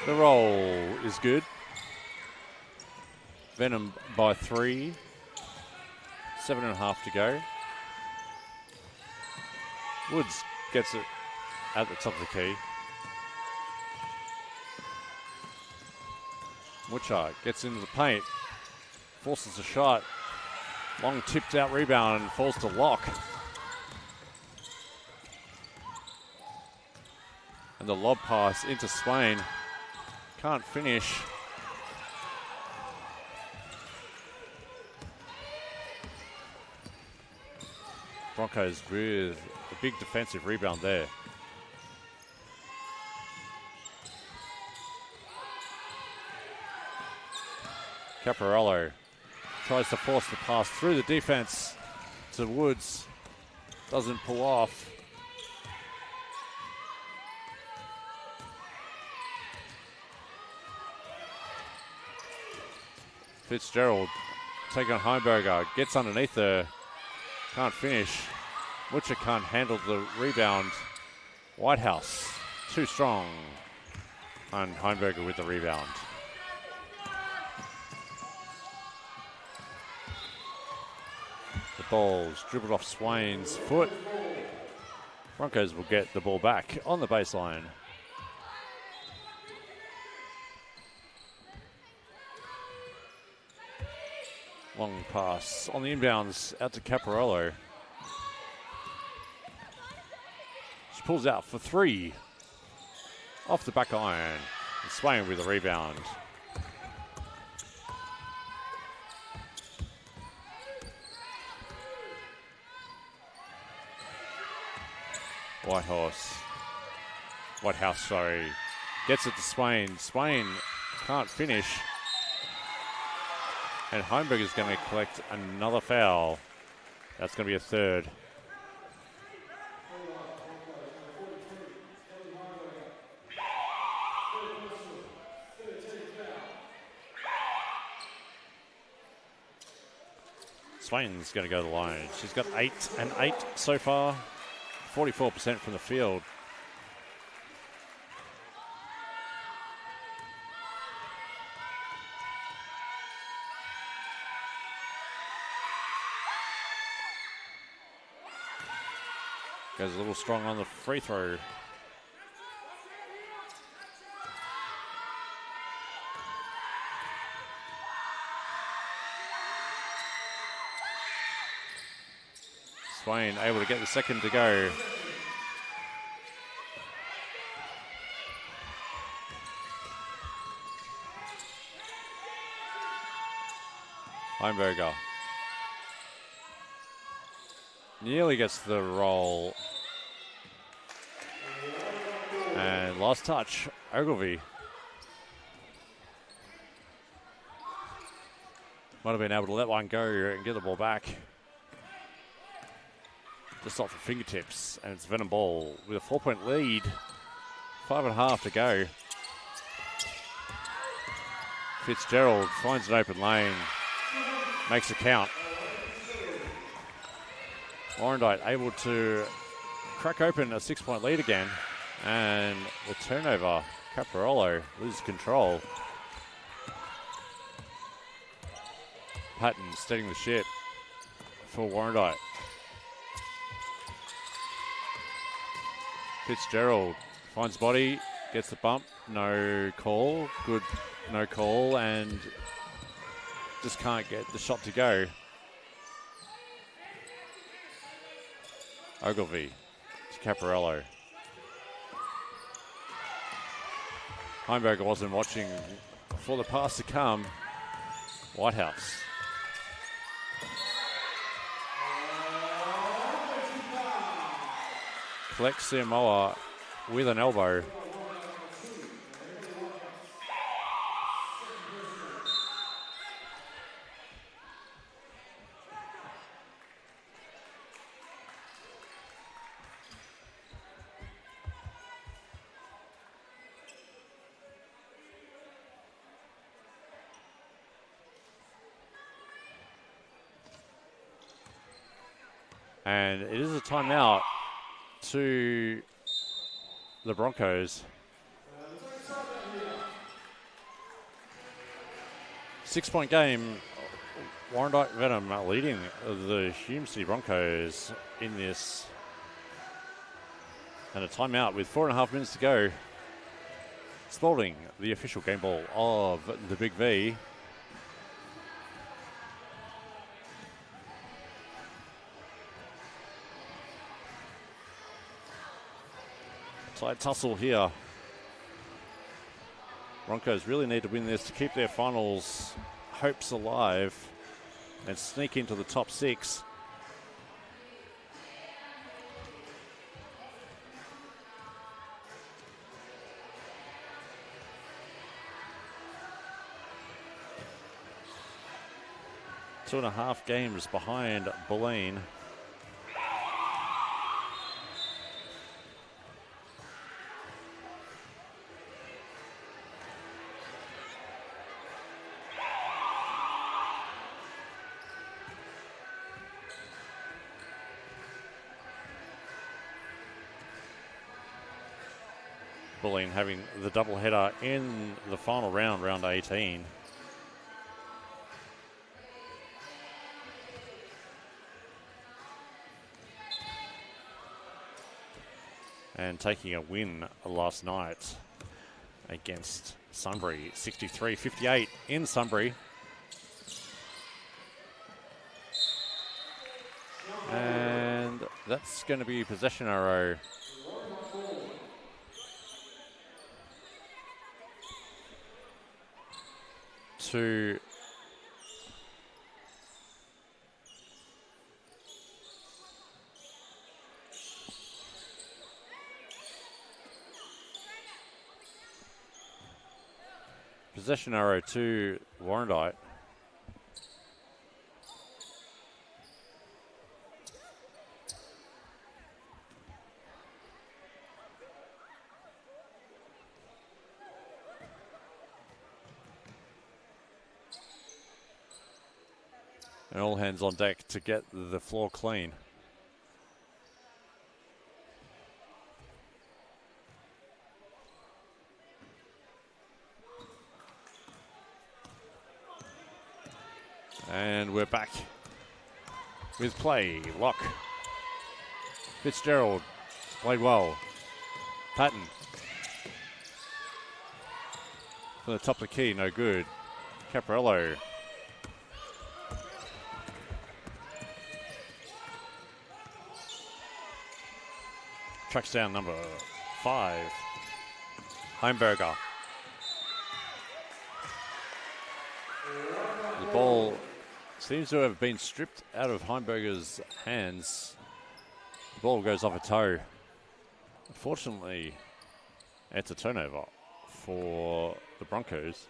The roll is good. Venom by 3. 7.5 to go. Woods gets it at the top of the key. Muchart gets into the paint. Forces a shot. Long tipped out rebound and falls to Locke. And the lob pass into Swain. Can't finish. Broncos with a big defensive rebound there. Caparello tries to force the pass through the defense to Woods. Doesn't pull off. Fitzgerald taking on Heimberger. Gets underneath her. Can't finish. Butcher can't handle the rebound. Whitehouse too strong. And Heimberger with the rebound. The ball's dribbled off Swain's foot. Broncos will get the ball back on the baseline. Long pass on the inbounds out to Caparello. She pulls out for 3. Off the back iron. And Swain with a rebound. Whitehouse, sorry. Gets it to Swain. Swain can't finish. And Heimberger's going to collect another foul. That's going to be a third. Swain's going to go to the line. She's got 8 and 8 so far. 44% from the field. Goes a little strong on the free throw. Swain able to get the second to go. Heimberger. Nearly gets the roll. And last touch, Ogilvie. Might have been able to let one go and get the ball back. Just off the fingertips, and it's Venom ball with a 4-point lead. 5.5 to go. Fitzgerald finds an open lane, makes a count. Warrandyte able to crack open a 6-point lead again, and the turnover. Caparello loses control. Patton steadying the ship. for Warrandyte. Fitzgerald finds body, gets the bump, no call, good, no call, and just can't get the shot to go. Ogilvie to Caparello. Heimberger wasn't watching for the pass to come. Whitehouse. Collects Samoa with an elbow. And it is a timeout to the Broncos. 6-point game. Warrandyte Venom leading the Hume City Broncos in this. And a timeout with 4.5 minutes to go. Spalding, the official game ball of the Big V. Tight tussle here. Broncos really need to win this to keep their finals hopes alive and sneak into the top 6. Two and a half games behind Bulleen. Bulleen having the doubleheader in the final round, round 18. And taking a win last night against Sunbury, 63-58 in Sunbury. And that's going to be possession arrow. To possession arrow to Warrandyte. And all hands on deck to get the floor clean. And we're back with play. Lock. Fitzgerald played well. Patton. From the top of the key, no good. Caparello. Tracks down number 5. Heimberger. The ball seems to have been stripped out of Heimberger's hands. The ball goes off a toe. Unfortunately, it's a turnover for the Broncos.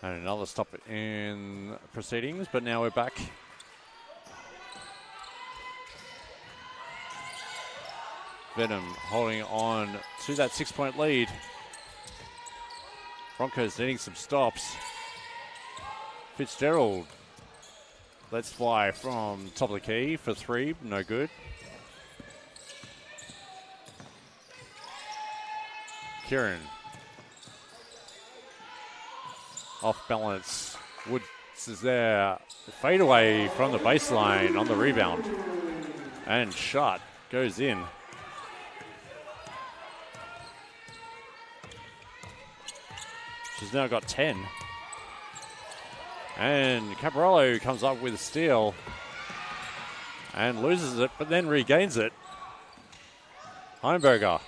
And another stop in proceedings, but now we're back. Venom holding on to that 6-point lead. Broncos needing some stops. Fitzgerald lets fly from top of the key for 3, no good. Kieran. Off balance. Woods is there. Fade away from the baseline on the rebound. And shot goes in. She's now got 10. And Caporello comes up with a steal and loses it, but then regains it. Heimberger.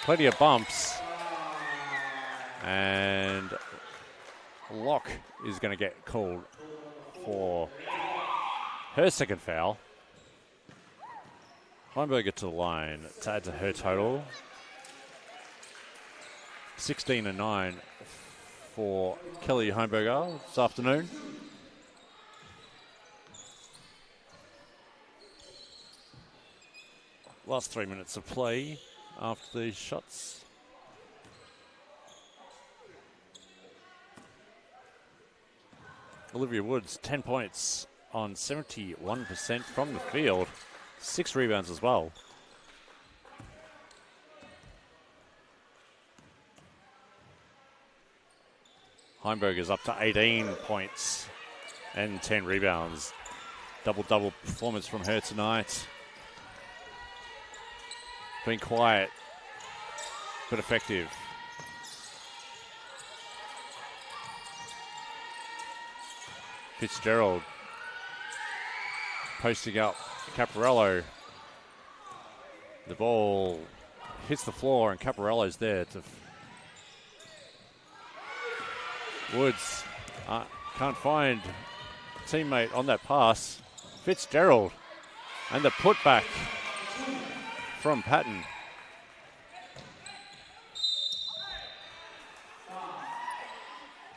Plenty of bumps. And Locke is going to get called for her second foul. Heimberger to the line to add to her total. 16 and 9 for Kelly Heimberger this afternoon. Last 3 minutes of play after these shots. Olivia Woods, 10 points on 71% from the field. 6 rebounds as well. Heimberger's up to 18 points and 10 rebounds. Double-double performance from her tonight. Been quiet, but effective. Fitzgerald posting up Caporello. The ball hits the floor and Caporello's there to... Woods can't find a teammate on that pass. Fitzgerald and the putback from Patton.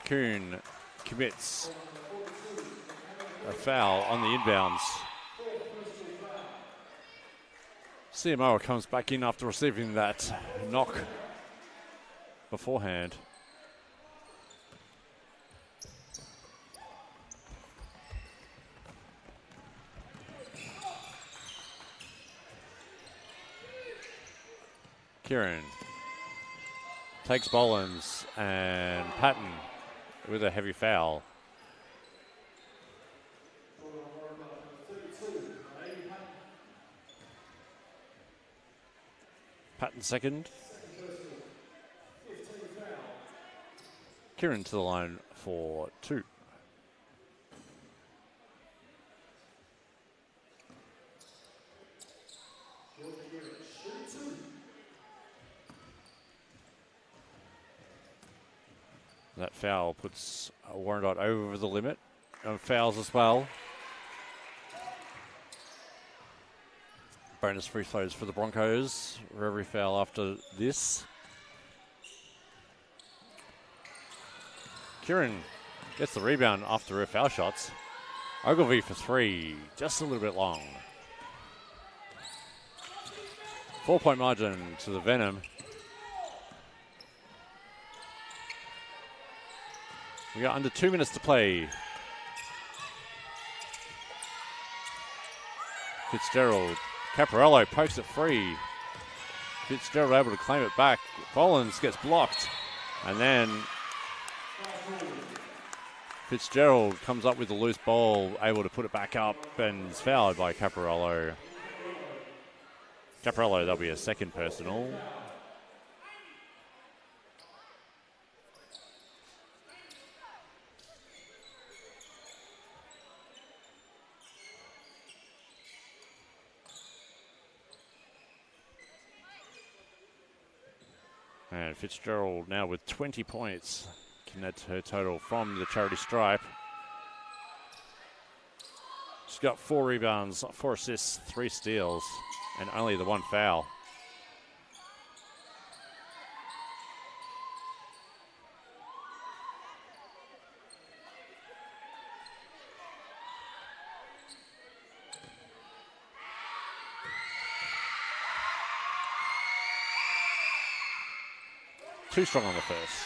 Kuhn commits a foul on the inbounds. CMO comes back in after receiving that knock beforehand. Kieran takes Bollins and Patton with a heavy foul. Patton second. Kieran to the line for 2. That foul puts Warrandyte over the limit of fouls as well. Bonus free throws for the Broncos for every foul after this. Kieran gets the rebound after her foul shots. Ogilvie for 3, just a little bit long. 4-point margin to the Venom. We got under 2 minutes to play. Fitzgerald. Caporello pokes it free. Fitzgerald able to claim it back. Bollins gets blocked. And then Fitzgerald comes up with the loose ball, able to put it back up, and is fouled by Caporello. Caporello, that'll be a second personal. And Fitzgerald now with 20 points. Can add to her total from the charity stripe. She's got 4 rebounds, 4 assists, 3 steals, and only the 1 foul. Too strong on the first.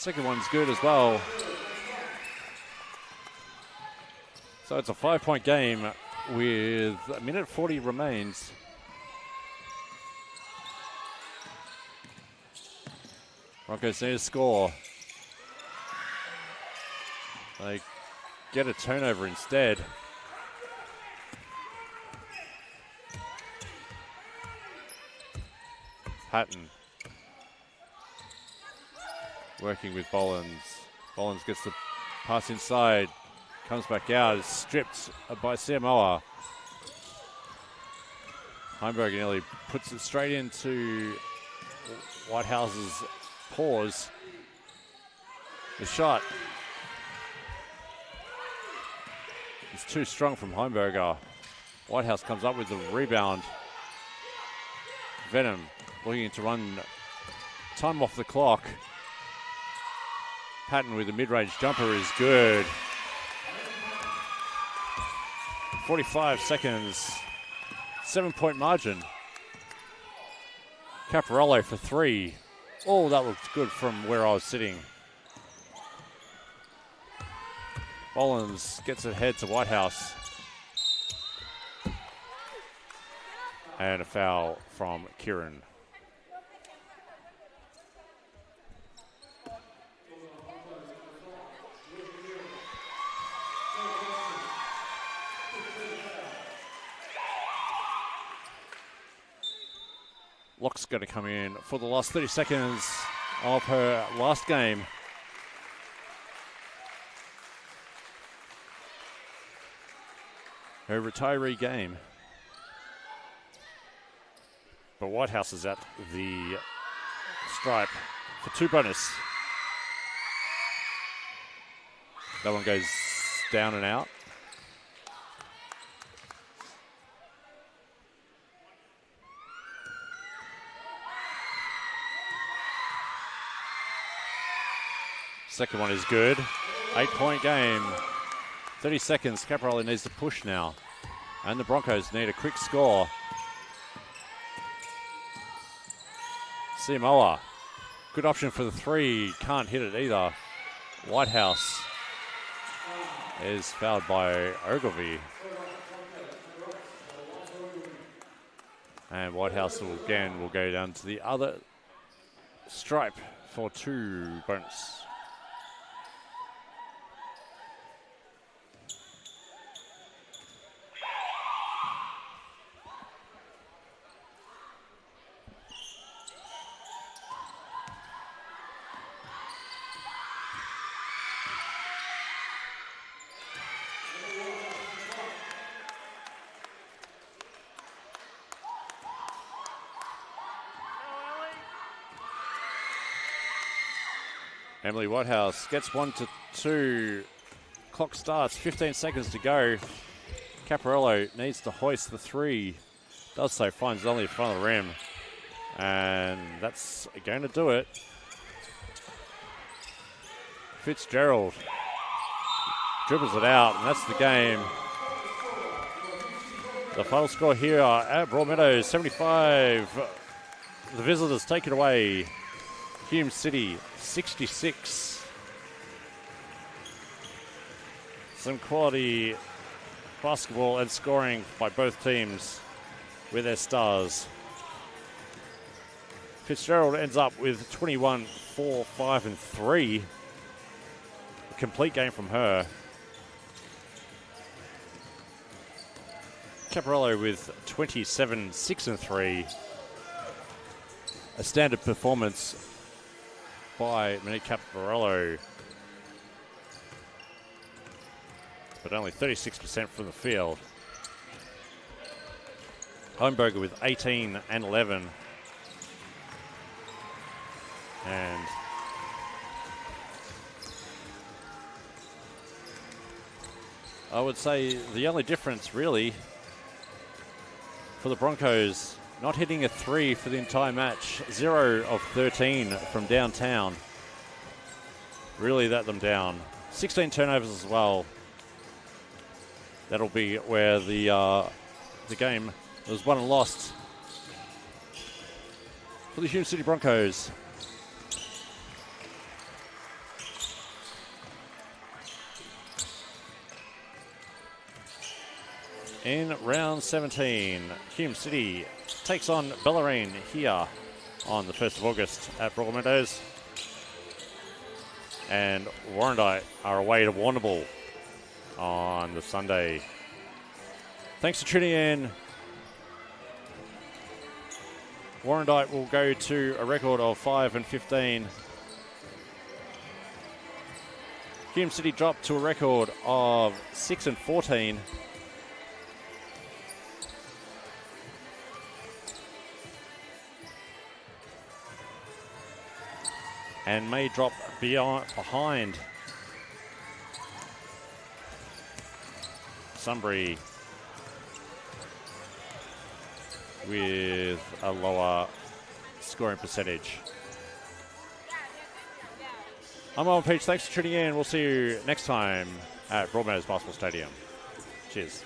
Second one's good as well. So it's a 5-point game with a minute 40 remains. Broncos need to score. They get a turnover instead. Patton working with Bollins. Bollins gets the pass inside, comes back out, is stripped by Samoa. Heimberger nearly puts it straight into Whitehouse's paws. The shot is too strong from Heimberger. Whitehouse comes up with the rebound. Venom looking to run time off the clock. Patton with a mid-range jumper is good. 45 seconds. 7-point margin. Caparello for 3. Oh, that looked good from where I was sitting. Bollins gets ahead to Whitehouse. And a foul from Kieran. Locke's going to come in for the last 30 seconds of her last game. Her retiree game. But Whitehouse is at the stripe for 2 bonus. That one goes down and out. Second one is good. 8-point game. 30 seconds. Caparello needs to push now. And the Broncos need a quick score. Samoa. Good option for the 3. Can't hit it either. Whitehouse is fouled by Ogilvie. And Whitehouse will go down to the other stripe for 2 bonus. Emily Whitehouse gets 1 to 2. Clock starts, 15 seconds to go. Caparello needs to hoist the 3. Does so, finds only in front of the rim. And that's going to do it. Fitzgerald dribbles it out, and that's the game. The final score here at Broadmeadows, 75. The visitors take it away. Hume City, 66. Some quality basketball and scoring by both teams with their stars. Fitzgerald ends up with 21, 4, 5, and 3. A complete game from her. Caparello with 27, 6, and 3. A standard performance by Monique Caparello, but only 36% from the field. Heimberger with 18 and 11. And I would say the only difference really for the Broncos, not hitting a 3 for the entire match. 0 of 13 from downtown. Really let them down. 16 turnovers as well. That'll be where the game was won and lost for the Hume City Broncos. In round 17, Hume City takes on Bellarine here on the 1st of August at Broadmeadows. And Warrandyte are away to Warrnambool on the Sunday. Thanks for tuning in. Warrandyte will go to a record of 5-15. Hume City dropped to a record of 6-14. And may drop behind Sunbury with a lower scoring percentage. I'm Owen Peach. Thanks for tuning in. We'll see you next time at Broadmeadows Basketball Stadium. Cheers.